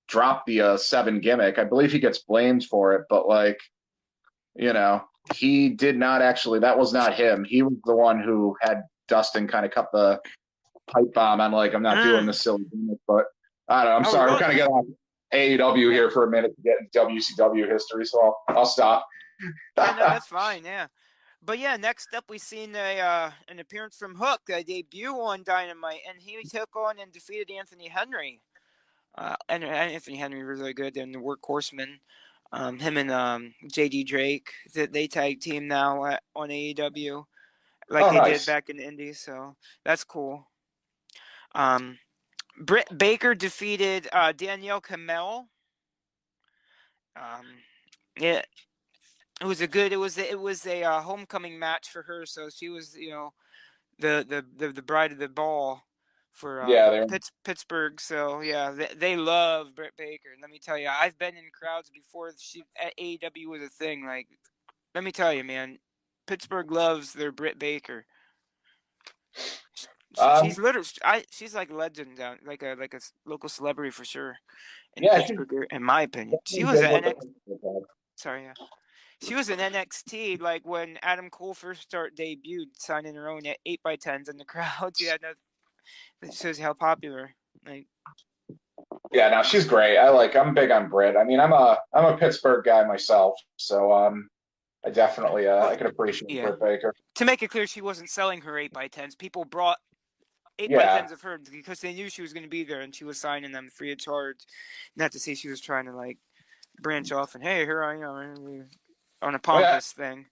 dropped the 7 gimmick. I believe he gets blamed for it, but like, he did not actually. That was not him. He was the one who had Dustin kind of cut the pipe bomb. I'm like, I'm not doing this silly gimmick, but I don't know. I'm sorry. We're kind of getting off AEW here for a minute to get into WCW history, so I'll stop.
Yeah, no, that's fine. Yeah. But yeah, next up we seen an appearance from Hook, a debut on Dynamite, and he took on and defeated Anthony Henry. And Anthony Henry was really good. And the Workhorsemen, him and JD Drake, they tag team now on AEW, like they did back in the Indies. So that's cool. Britt Baker defeated Danielle Kamel. Yeah. It was a homecoming match for her, so she was the bride of the ball for Pittsburgh. So yeah, they love Britt Baker. And let me tell you, I've been in crowds before AEW was a thing. Like, let me tell you, man, Pittsburgh loves their Britt Baker. She's literally, she's like a legend down, like a local celebrity for sure in Pittsburgh, in my opinion. She was an NXT. Sorry, yeah. She was in NXT like when Adam Cole first debuted, signing her own 8x10s in the crowds. Yeah, no, that shows you how popular. Like,
Yeah, no, she's great. I'm big on Brit. I mean, I'm a Pittsburgh guy myself, so I definitely
well,
I can appreciate
yeah.
Britt Baker.
To make it clear, she wasn't selling her 8x10s. People brought 8x10s of her because they knew she was going to be there, and she was signing them free of charge. Not to say she was trying to like branch off and hey, here I am on a pompous thing.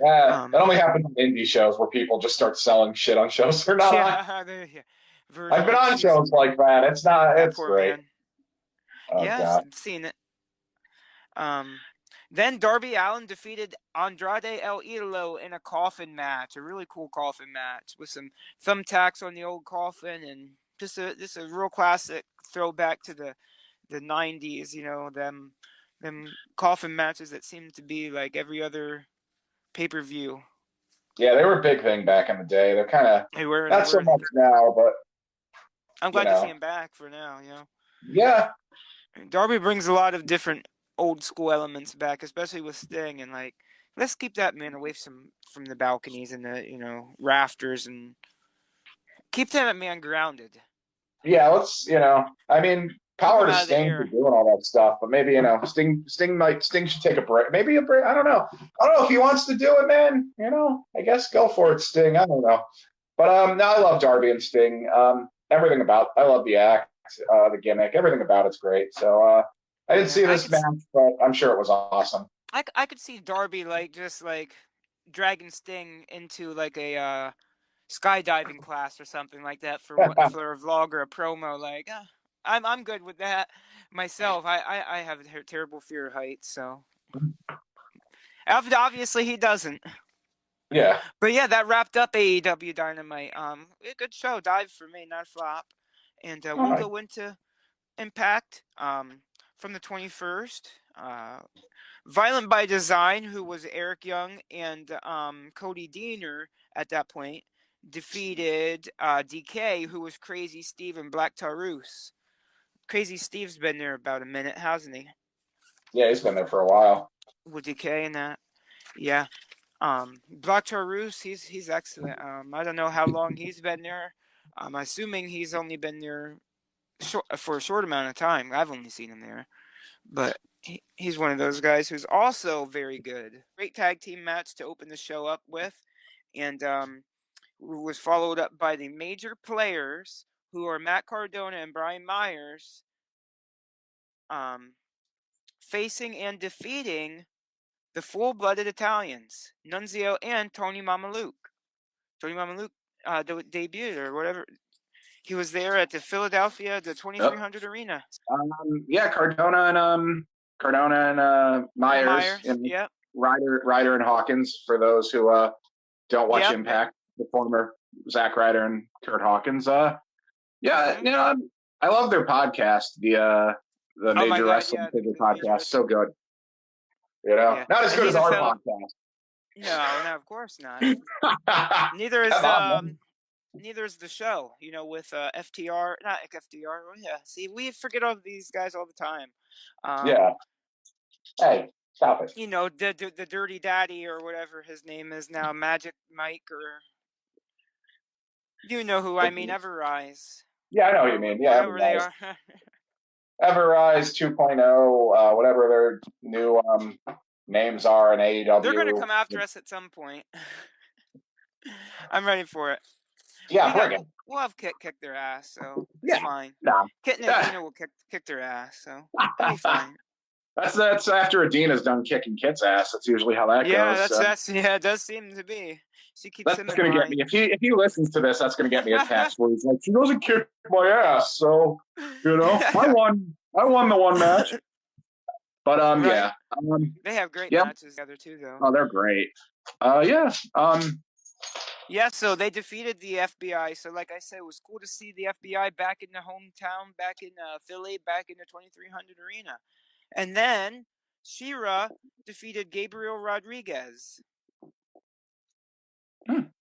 Yeah, that only happens in indie shows where people just start selling shit on shows they're not on. I've been on shows like that. It's not. It's great. Man.
Oh, yeah, I've seen it. Then Darby Allin defeated Andrade El Idolo in a coffin match, a really cool coffin match with some thumbtacks on the old coffin and just a real classic throwback to the 90s. You know, them coffin matches that seem to be like every other pay-per-view.
Yeah, they were a big thing back in the day. They're kind of not so much now, but
I'm glad to see him back for now. You know.
Yeah.
Darby brings a lot of different old school elements back, especially with Sting, and like let's keep that man away from the balconies and the rafters and keep that man grounded.
Yeah, let's I mean, power to Sting for doing all that stuff, but maybe Sting should take a break. Maybe a break. I don't know if he wants to do it, man. I guess go for it, Sting. I don't know, but no, I love Darby and Sting. Everything about I love the act, the gimmick, everything about it's great. So I didn't see this match, but I'm sure it was awesome.
I could see Darby just dragging Sting into like a skydiving class or something like that for a vlog or a promo. Like I'm good with that myself. I have a terrible fear of heights, so obviously he doesn't.
Yeah.
But yeah, that wrapped up AEW Dynamite. A good show. Dive for me, not a flop. And we'll go into Impact from the 21st. Violent by Design, who was Eric Young and Cody Deaner at that point, defeated DK, who was Crazy Steve and Black Taurus. Crazy Steve's been there about a minute, hasn't he?
Yeah, he's been there for a while.
With DK and that. Yeah. Black Taurus, he's excellent. I don't know how long he's been there. I'm assuming he's only been there for a short amount of time. I've only seen him there. But he's one of those guys who's also very good. Great tag team match to open the show up with. And was followed up by the Major Players, who are Matt Cardona and Brian Myers, facing and defeating the Full-Blooded Italians, Nunzio and Tony Mamaluke. Tony Mamaluke debuted or whatever. He was there at the Philadelphia, the 2300 Arena.
Yeah, Cardona and Myers.
Yep.
Ryder and Hawkins, for those who don't watch Impact, the former Zack Ryder and Kurt Hawkins. I love their podcast, the Major Wrestling Figure podcast. So good. Not as good as our podcast.
No, of course not. Neither is the show, with FTR, not FTR. Oh, yeah, see, we forget all these guys all the time.
Yeah. Hey, stop it.
The Dirty Daddy or whatever his name is now, Magic Mike, or you know who I mean, Ever-Rise.
Yeah, I know what you mean. Yeah,
whatever they are.
Ever-Rise 2.0, whatever their new names are in AEW.
They're going to come after us at some point. I'm ready for it.
Yeah, bring it.
We'll have Kit kick their ass, so it's fine.
No.
Kit and Adina will kick their ass, so it'll be fine.
That's after Adina's done kicking Kit's ass. That's usually how that goes.
It does seem to be. She keeps
that's going to get me. If he listens to this, that's going to get me a text where he's like, "She doesn't kick my ass," so I won the one match. But
right. They have great matches together too, though.
Oh, they're great.
Yeah, so they defeated the FBI. So like I said, it was cool to see the FBI back in the hometown, back in Philly, back in the 2300 Arena. And then Shira defeated Gabriel Rodriguez.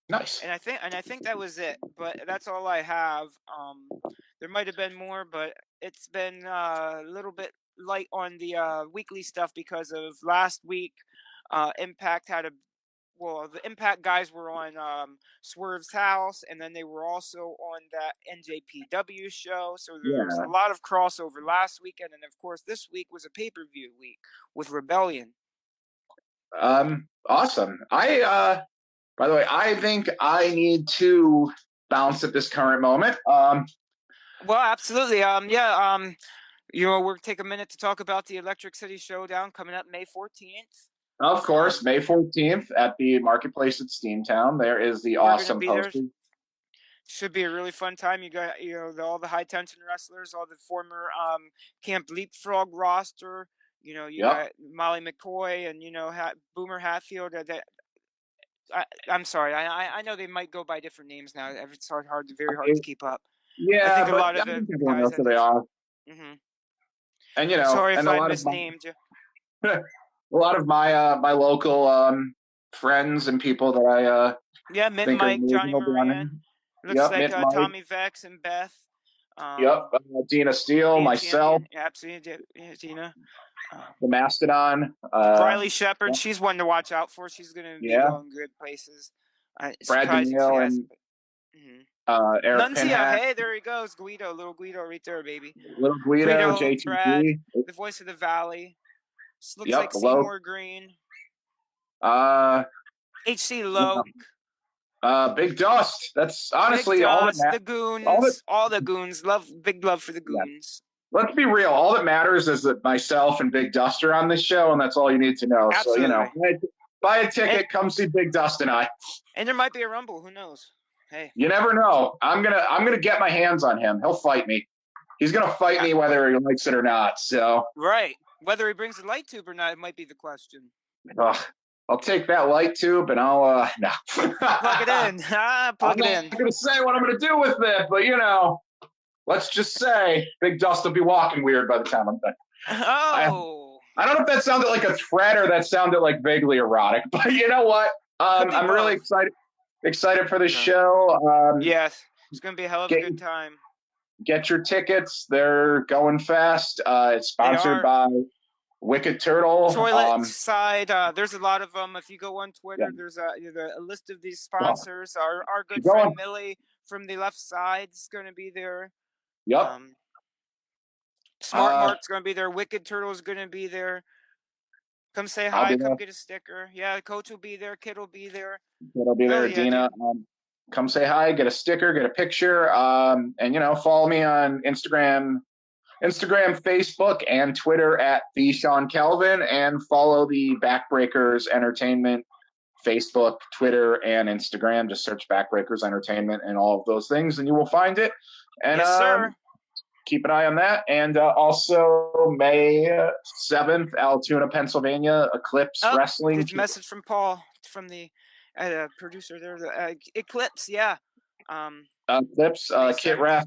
Nice.
And I think that was it. But that's all I have. There might have been more, but it's been a little bit light on the weekly stuff because of last week. Impact had a the Impact guys were on Swerve's house, and then they were also on that NJPW show. So there was a
Yeah.
lot of crossover last weekend, and of course this week was a pay-per-view week with Rebellion.
Awesome. By the way, I think I need to bounce at this current moment.
Well, absolutely. We'll take a minute to talk about the Electric City Showdown coming up May 14th.
Of course, May 14th at the Marketplace at Steamtown. There is the awesome poster.
Should be a really fun time. You got all the high tension wrestlers, all the former Camp Leapfrog roster. You got Molly McCoy and Boomer Hatfield. I'm sorry. I know they might go by different names now. It's very hard to keep up.
Yeah,
I think a lot of the
everyone knows who they are.
Mm-hmm.
And
sorry if I misnamed you.
A lot of my local friends and people that I
Mitt Mike, Johnny Moran. Looks like Tommy Vex and Beth.
Dina Steele, myself.
Absolutely, Dina.
The Mastodon.
Riley Shepard, she's one to watch out for. She's going to be going good places.
Brad DeMille and Eric Pinhat.
Hey, there he goes. Little Guido right there, baby.
Little Guido, JTG.
Brad, the voice of the Valley. This looks like Seymour Green. HC Lowe.
Big Dust. That's honestly
Big
all
Dust,
that
the Goons. All the Goons. Big love for the Goons.
Let's be real. All that matters is that myself and Big Dust are on this show, and that's all you need to know.
Absolutely.
So, buy a ticket, come see Big Dust and I.
And there might be a Rumble. Who knows? Hey.
You never know. I'm gonna get my hands on him. He'll fight me. He's gonna fight me whether he likes it or not. So
right. Whether he brings the light tube or not, it might be the question.
I'll take that light tube and I'll no.
Plug it in. Plug it in.
I'm not gonna say what I'm gonna do with it, but let's just say Big Dust will be walking weird by the time I'm done.
Oh.
I don't know if that sounded like a threat or that sounded like vaguely erotic, but you know what? I'm really excited for this show.
Yes, it's gonna be a hell of a good time.
Get your tickets; they're going fast. It's sponsored by Wicked Turtle.
Toilet Side. There's a lot of them. If you go on Twitter, there's a list of these sponsors. Our good friend Millie from the Left Side's going to be there.
Yep.
Smart Mark's going to be there. Wicked Turtle's going to be there. Come say hi. Come get a sticker. Yeah, Coach will be there. Kid will be there.
Kid will be there. Dina. Come say hi. Get a sticker. Get a picture. And follow me on Instagram, Facebook, and Twitter at @TheSeanKelvin, and follow the Backbreakers Entertainment Facebook, Twitter, and Instagram. Just search Backbreakers Entertainment and all of those things, and you will find it. And
yes, sir.
Keep an eye on that. And also May 7th, Altoona, Pennsylvania, Eclipse Wrestling.
Good message from Paul, from the producer there. Eclipse, yeah.
Eclipse. Kit Raff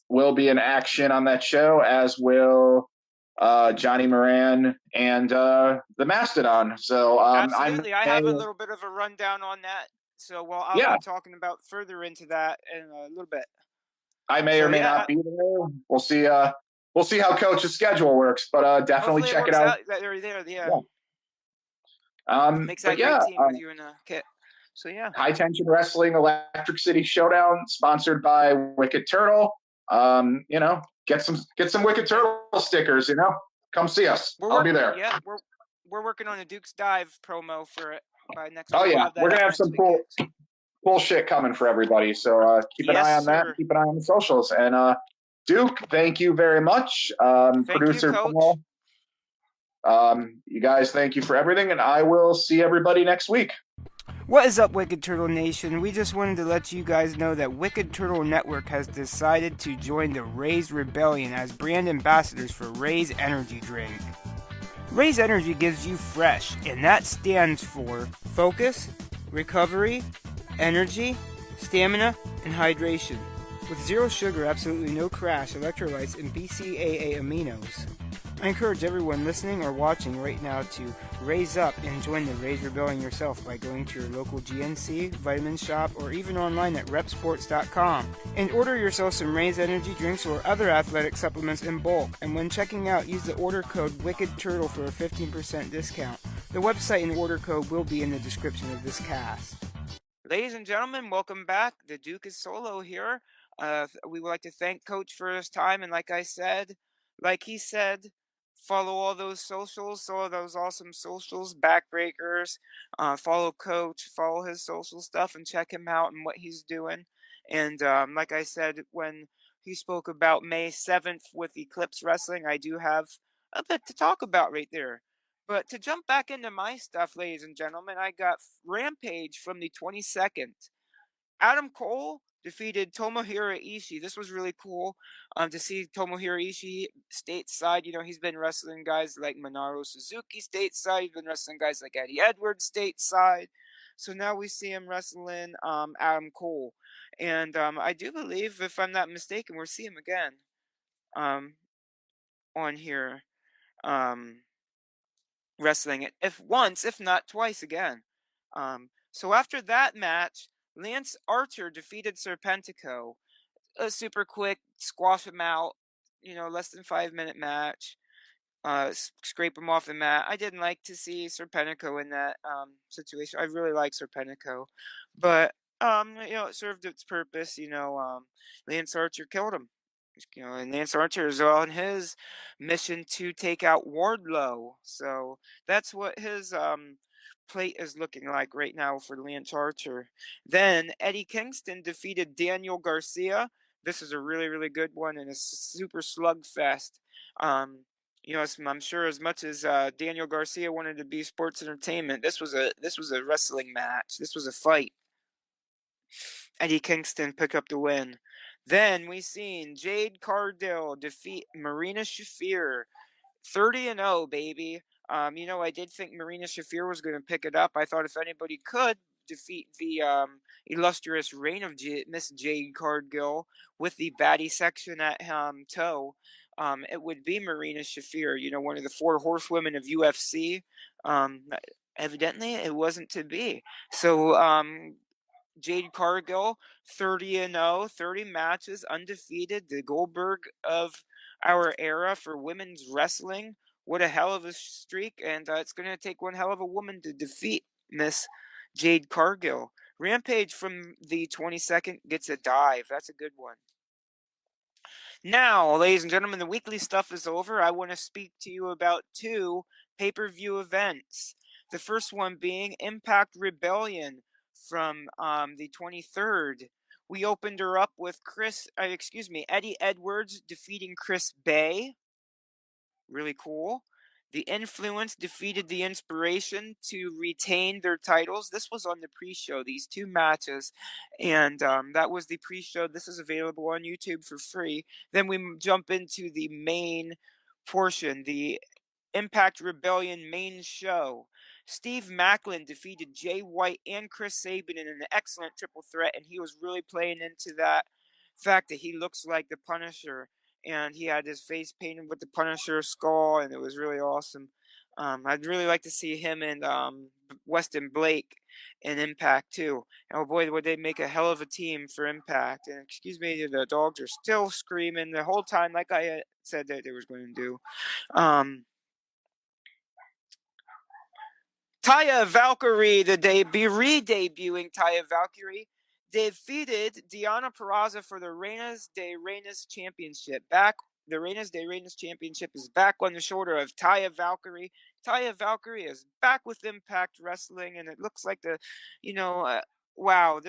will be in action on that show, as will Johnny Moran and the Mastodon. So
absolutely, I have a little bit of a rundown on that. So I'll be talking about further into that in a little bit. I
may or may not be there. We'll see. We'll see how Coach's schedule works, but definitely check it out.
They're there, yeah.
Makes
that great team with you and Kit. So yeah.
High Tension Wrestling Electric City Showdown, sponsored by Wicked Turtle. Get some Wicked Turtle stickers. Come see us. I'll be there.
Yeah, we're working on a Duke's Dive promo for it by next
week.
Oh
yeah, we're gonna have some cool shit coming for everybody. So keep an eye on that. Keep an eye on the socials. And Duke, thank you very much. Producer Paul. You guys, thank you for everything, and I will see everybody next week.
What is up, Wicked Turtle Nation? We just wanted to let you guys know that Wicked Turtle Network has decided to join the RAZE Rebellion as brand ambassadors for RAZE Energy Drink. RAZE Energy gives you fresh, and that stands for focus, recovery, energy, stamina, and hydration. With zero sugar, absolutely no crash, electrolytes, and BCAA aminos. I encourage everyone listening or watching right now to raise up and join the RAZE Rebellion yourself by going to your local GNC, vitamin shop, or even online at repsports.com. And order yourself some RAZE energy drinks or other athletic supplements in bulk. And when checking out, use the order code WICKEDTURTLE for a 15% discount. The website and order code will be in the description of this cast. Ladies and gentlemen, welcome back. The Duke is solo here. We would like to thank Coach for his time, and like he said, follow all those socials, all those awesome socials, Backbreakers. Follow Coach, follow his social stuff, and check him out and what he's doing. And like I said, when he spoke about May 7th with Eclipse Wrestling, I do have a bit to talk about right there. But to jump back into my stuff, ladies and gentlemen, I got Rampage from the 22nd. Adam Cole defeated Tomohiro Ishii. This was really cool to see Tomohiro Ishii stateside. You know, he's been wrestling guys like Minoru Suzuki stateside. He's been wrestling guys like Eddie Edwards stateside. So now we see him wrestling Adam Cole. And I do believe, if I'm not mistaken, we'll see him again on here. Wrestling it, if once, if not twice again. So after that match, Lance Archer defeated Serpentico. A super quick squash him out, less than 5 minute match. Scrape him off the mat. I didn't like to see Serpentico in that situation. I really like Serpentico, but it served its purpose. Lance Archer killed him. And Lance Archer is on his mission to take out Wardlow. So that's what his plate is looking like right now for Lance Archer. Then Eddie Kingston defeated Daniel Garcia. This is a really, really good one and a super slugfest. I'm sure as much as Daniel Garcia wanted to be sports entertainment, this was a wrestling match. This was a fight. Eddie Kingston pick up the win. Then we seen Jade Cargill defeat Marina Shafir, 30-0, baby. I did think Marina Shafir was going to pick it up. I thought if anybody could defeat the illustrious reign of Miss Jade Cargill with the baddie section at toe, it would be Marina Shafir. One of the 4 horsewomen of UFC. Evidently, it wasn't to be. So Jade Cargill, 30-0, 30 matches, undefeated, the Goldberg of our era for women's wrestling. What a hell of a streak, and it's going to take one hell of a woman to defeat Miss Jade Cargill. Rampage from the 22nd gets a dive. That's a good one. Now, ladies and gentlemen, the weekly stuff is over. I want to speak to you about 2 pay-per-view events. The first one being Impact Rebellion from the 23rd. We opened her up with Eddie Edwards defeating Chris Bay. Really cool. The Influence defeated the Inspiration to retain their titles. This was on the pre-show, these 2 matches, and that was the pre-show. This is available on YouTube for free. Then we jump into the main portion, the Impact Rebellion main show. Steve Maclin defeated Jay White and Chris Sabin in an excellent triple threat, and he was really playing into that fact that he looks like the Punisher, and he had his face painted with the Punisher skull, and it was really awesome. I'd really like to see him and Weston Blake in Impact too. Oh boy, would they make a hell of a team for Impact. And excuse me, the dogs are still screaming the whole time like I said that they was going to do. Taya Valkyrie, re-debuting Taya Valkyrie, defeated Deonna Purrazzo for the Reinas de Reinas Championship. The Reinas de Reinas Championship is back on the shoulder of Taya Valkyrie. Taya Valkyrie is back with Impact Wrestling, and it looks like wow,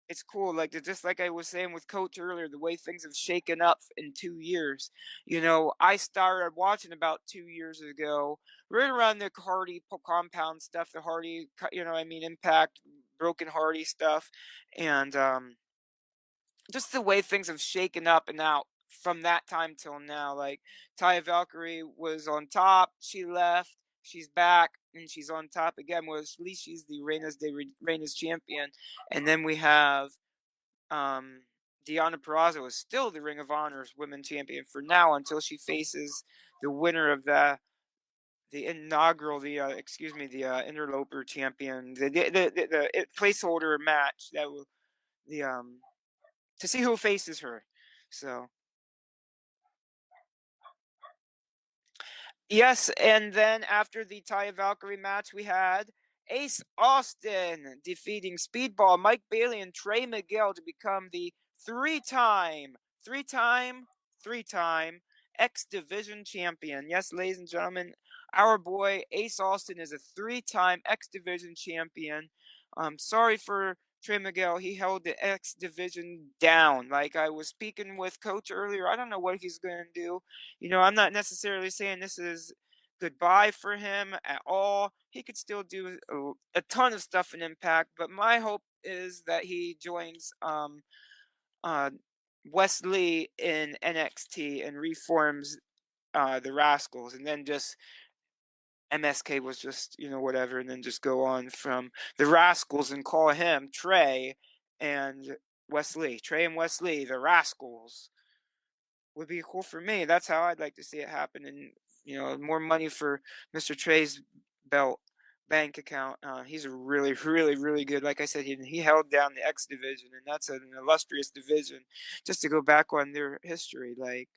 it's cool. Just like I was saying with Coach earlier, the way things have shaken up in 2 years. I started watching about 2 years ago, right around the Hardy compound stuff, the Hardy, Impact, Broken Hardy stuff, and just the way things have shaken up and out from that time till now. Like Taya Valkyrie was on top, she left, she's back, and she's on top again. Well, at least she's the Reinas champion. And then we have Deonna Purrazzo is still the Ring of Honor's women's champion for now until she faces the winner of the inaugural, the interloper champion, the placeholder match that will to see who faces her. So Yes, and then after the Taya Valkyrie match, we had Ace Austin defeating Speedball Mike Bailey and Trey Miguel to become the three-time, three-time, three-time X Division champion. Yes, ladies and gentlemen, our boy Ace Austin is a three-time X Division champion. Sorry for Trey Miguel. He held the X Division down. Like I was speaking with Coach earlier, I don't know what he's going to do. You know, I'm not necessarily saying this is goodbye for him at all. He could still do a ton of stuff in Impact, but my hope is that he joins uh, Wesley in NXT and reforms the Rascals, and then just MSK was just, you know, whatever, and then just go on from the Rascals and call him Trey and Wesley. Trey and Wesley, the Rascals, would be cool for me. That's how I'd like to see it happen. And, you know, more money for Mr. Trey's belt bank account. He's a really, really, really good. Like I said, he held down the X division, and that's an illustrious division. Just to go back on their history, like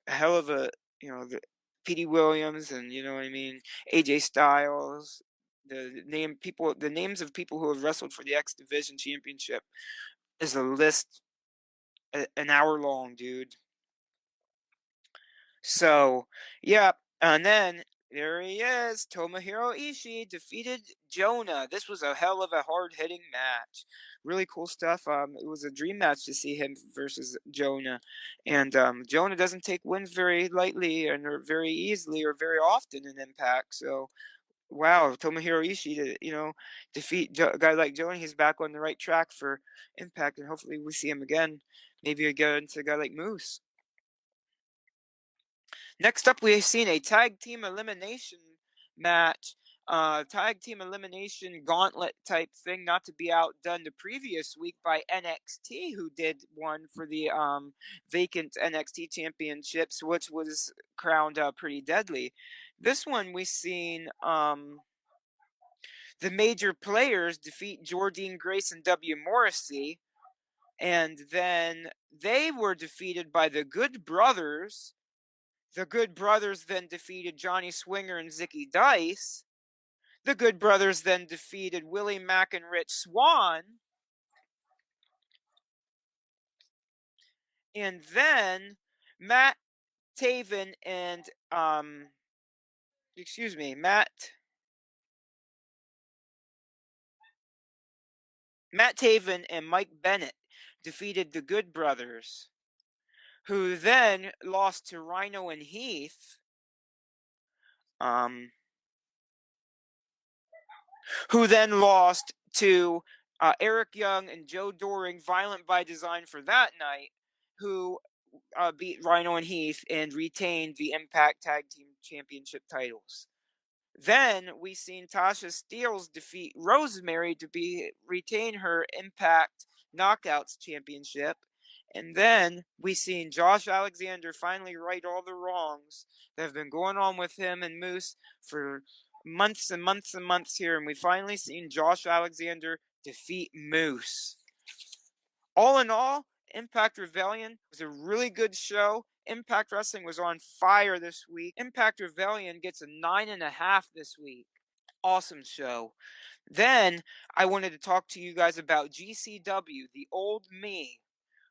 a hell of a, you know, the Petey Williams and, you know what I mean, AJ Styles. The names of people who have wrestled for the X Division Championship is a list an hour long, dude. So, yeah, and then there he is. Tomohiro Ishii defeated Jonah. This was a hell of a hard-hitting match. Really cool stuff. It was a dream match to see him versus Jonah. And Jonah doesn't take wins very lightly or very easily or very often in Impact. So, wow, Tomohiro Ishii to, you know, defeat a guy like Jonah. He's back on the right track for Impact, and hopefully we see him again. Maybe against a guy like Moose. Next up, we've seen a tag team elimination match, tag team elimination gauntlet type thing, not to be outdone the previous week by NXT, who did one for the vacant NXT championships, which was crowned pretty deadly. This one we've seen the major players defeat Jordynne Grace and W. Morrissey, and then they were defeated by the Good Brothers. The Good Brothers then defeated Johnny Swinger and Zicky Dice. The Good Brothers then defeated Willie Mack and Rich Swann. And then Matt Taven and Matt Taven and Mike Bennett defeated the Good Brothers, who then lost to Rhino and Heath. Who then lost to Eric Young and Joe Doring, Violent by Design for that night, who beat Rhino and Heath and retained the Impact Tag Team Championship titles. Then we seen Tasha Steelz defeat Rosemary to retain her Impact Knockouts Championship. And then we seen Josh Alexander finally right all the wrongs that have been going on with him and Moose for months and months and months here. And we finally seen Josh Alexander defeat Moose. All in all, Impact Rebellion was a really good show. Impact Wrestling was on fire this week. Impact Rebellion gets a 9.5 this week. Awesome show. Then I wanted to talk to you guys about GCW, the old me.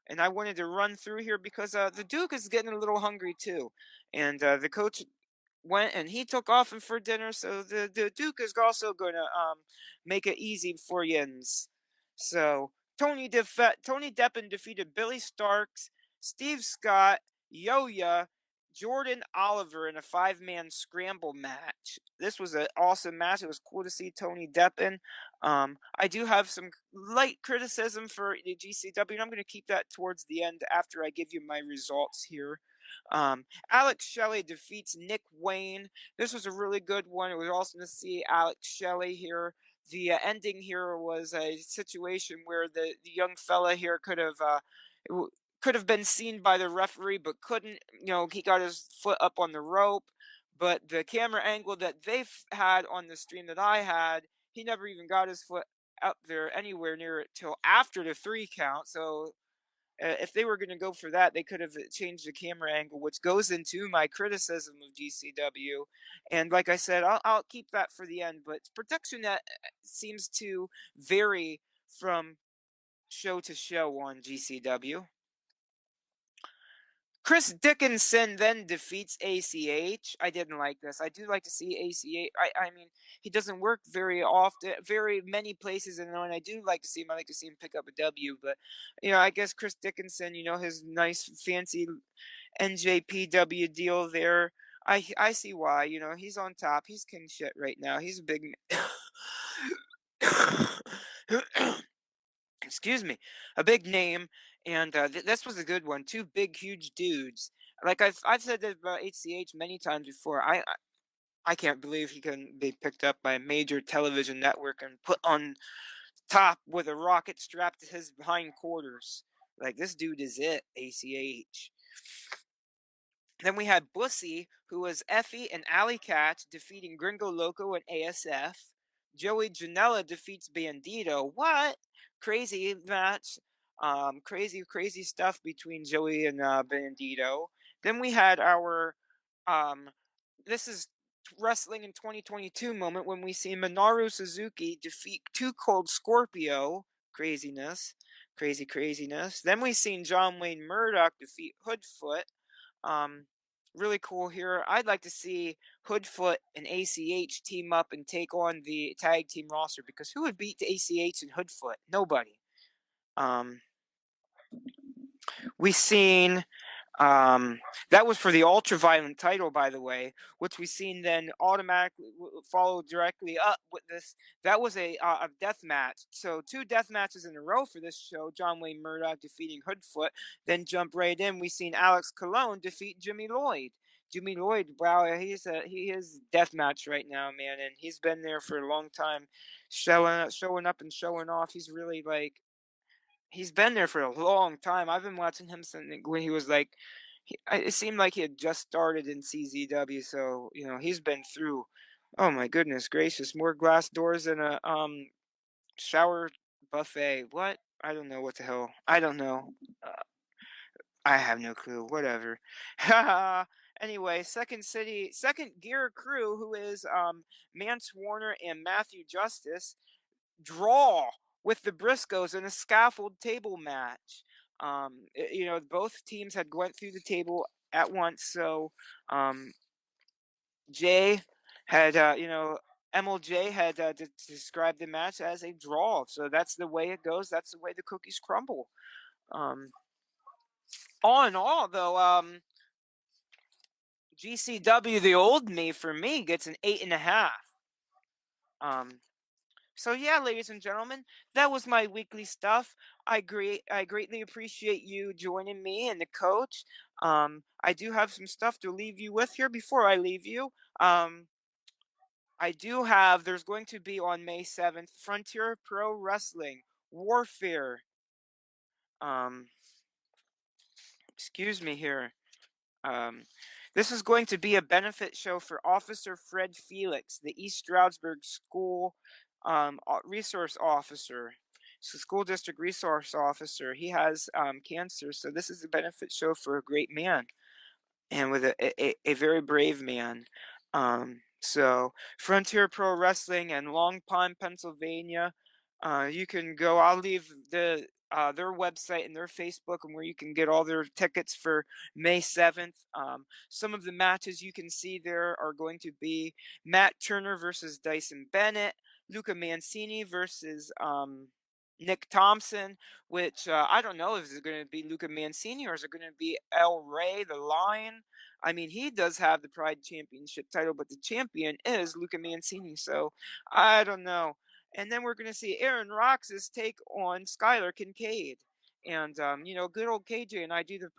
And I wanted to run through here because the Duke is getting a little hungry too. And the coach went and he took off for dinner, so the Duke is also going to make it easy for yins. So Tony Deppen defeated Billy Starks, Steve Scott, Yo-Ya, Jordan Oliver in a 5-man scramble match. This was an awesome match. It was cool to see Tony Deppen. I do have some light criticism for the GCW, and I'm going to keep that towards the end after I give you my results here. Alex Shelley defeats Nick Wayne. This was a really good one. It was awesome to see Alex Shelley here. The ending here was a situation where the young fella here could have been seen by the referee, but couldn't. You know, he got his foot up on the rope, but the camera angle that they've had on the stream that I had, he never even got his foot up there anywhere near it till after the 3 count. So If they were going to go for that, they could have changed the camera angle, which goes into my criticism of GCW. And like I said, I'll keep that for the end. But production that seems to vary from show to show on GCW. Chris Dickinson then defeats ACH. I didn't like this. I do like to see ACH. I mean, he doesn't work very often, very many places, and when I do like to see him, I like to see him pick up a W. But I guess Chris Dickinson, his nice fancy NJPW deal there. I see why. He's on top. He's king shit right now. He's a big. Excuse me, a big name, and this was a good one. Two big, huge dudes. Like I've said that about HCH many times before. I can't believe he can be picked up by a major television network and put on top with a rocket strapped to his hindquarters. Like, this dude is it, ACH. Then we had Bussy, who was Effie and Alley Cat, defeating Gringo Loco and ASF. Joey Janela defeats Bandito. What? Crazy match. Crazy stuff between Joey and Bandito. Then we had our this is wrestling in 2022 moment when we see Minoru Suzuki defeat Too Cold Scorpio. Craziness. Then we seen John Wayne Murdoch defeat Hoodfoot. Really cool here. I'd like to see Hoodfoot and ACH team up and take on the tag team roster, because who would beat ACH and Hoodfoot? Nobody. We seen that was for the Ultraviolent title, by the way, which we seen then automatically follow directly up with this. That was a death match. So 2 death matches in a row for this show. John Wayne Murdoch defeating Hoodfoot. Then jump right in. We seen Alex Colon defeat Jimmy Lloyd. Jimmy Lloyd, wow, he is death match right now, man, and he's been there for a long time, showing up and showing off. He's really he's been there for a long time. I've been watching him since when he was it seemed like he had just started in CZW. So he's been through. Oh my goodness gracious! More glass doors than a shower buffet. What? I don't know what the hell. I don't know. I have no clue. Whatever. Anyway, second gear crew, who is Mance Warner and Matthew Justice, draw with the Briscoes in a scaffold table match. Both teams had went through the table at once, so Jay had MLJ had described the match as a draw. So that's the way it goes. That's the way the cookies crumble. All in all, though, GCW, the old me, for me, gets an 8.5. So yeah, ladies and gentlemen, that was my weekly stuff. I greatly appreciate you joining me and the coach. I do have some stuff to leave you with here before I leave you. There's going to be on May 7th, Frontier Pro Wrestling Warfare. Excuse me here. This is going to be a benefit show for Officer Fred Felix, the East Stroudsburg School resource officer. So school district resource officer. He has cancer, so this is a benefit show for a great man, and with a very brave man. So Frontier Pro Wrestling in Long Pond, Pennsylvania. You can go. I'll leave their website and their Facebook, and where you can get all their tickets for May 7th. Some of the matches you can see there are going to be Matt Turner versus Dyson Bennett, Luca Mancini versus Nick Thompson, which I don't know if it's going to be Luca Mancini or is it going to be El Rey, the Lion. I mean, he does have the Pride Championship title, but the champion is Luca Mancini, so I don't know. And then we're going to see Aaron Roxas take on Skylar Kincaid. And, good old KJ and I do the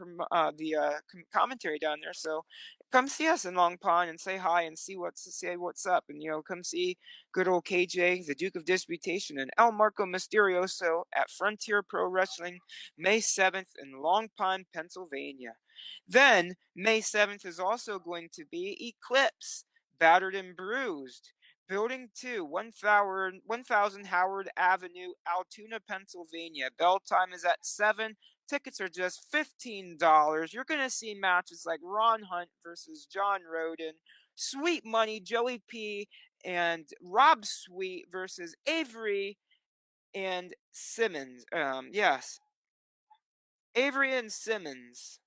commentary down there. So come see us in Long Pond and say hi and say what's up. And, come see good old KJ, the Duke of Disputation, and El Marco Mysterioso at Frontier Pro Wrestling, May 7th in Long Pond, Pennsylvania. Then, May 7th is also going to be Eclipse, Battered and Bruised. Building 2, 1000 Howard Avenue, Altoona, Pennsylvania. Bell time is at 7. Tickets are just $15. You're going to see matches like Ron Hunt versus John Roden, Sweet Money, Joey P, and Rob Sweet versus Avery and Simmons. Yes, Avery and Simmons.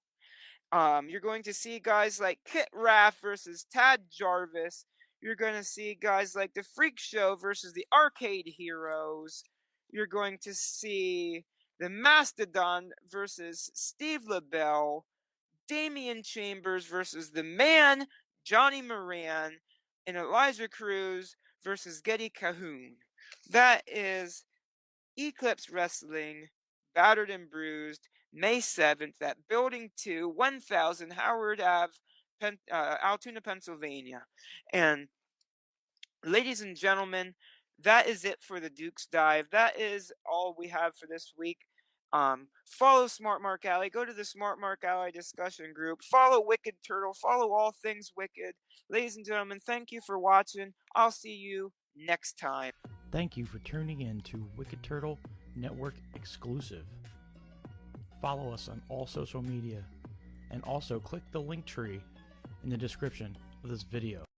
You're going to see guys like Kit Raff versus Tad Jarvis. You're going to see guys like The Freak Show versus the Arcade Heroes. You're going to see the Mastodon versus Steve LaBelle. Damian Chambers versus the Man, Johnny Moran. And Elijah Cruz versus Getty Cahoon. That is Eclipse Wrestling, Battered and Bruised, May 7th at Building 2, 1000 Howard Ave, Altoona, Pennsylvania. And ladies and gentlemen, that is it for the Duke's Dive. That is all we have for this week. Follow Smart Mark Alley. Go to the Smart Mark Alley discussion group. Follow Wicked Turtle. Follow all things Wicked. Ladies and gentlemen, thank you for watching. I'll see you next time.
Thank you for tuning in to Wicked Turtle Network exclusive. Follow us on all social media, and also click the link tree in the description of this video.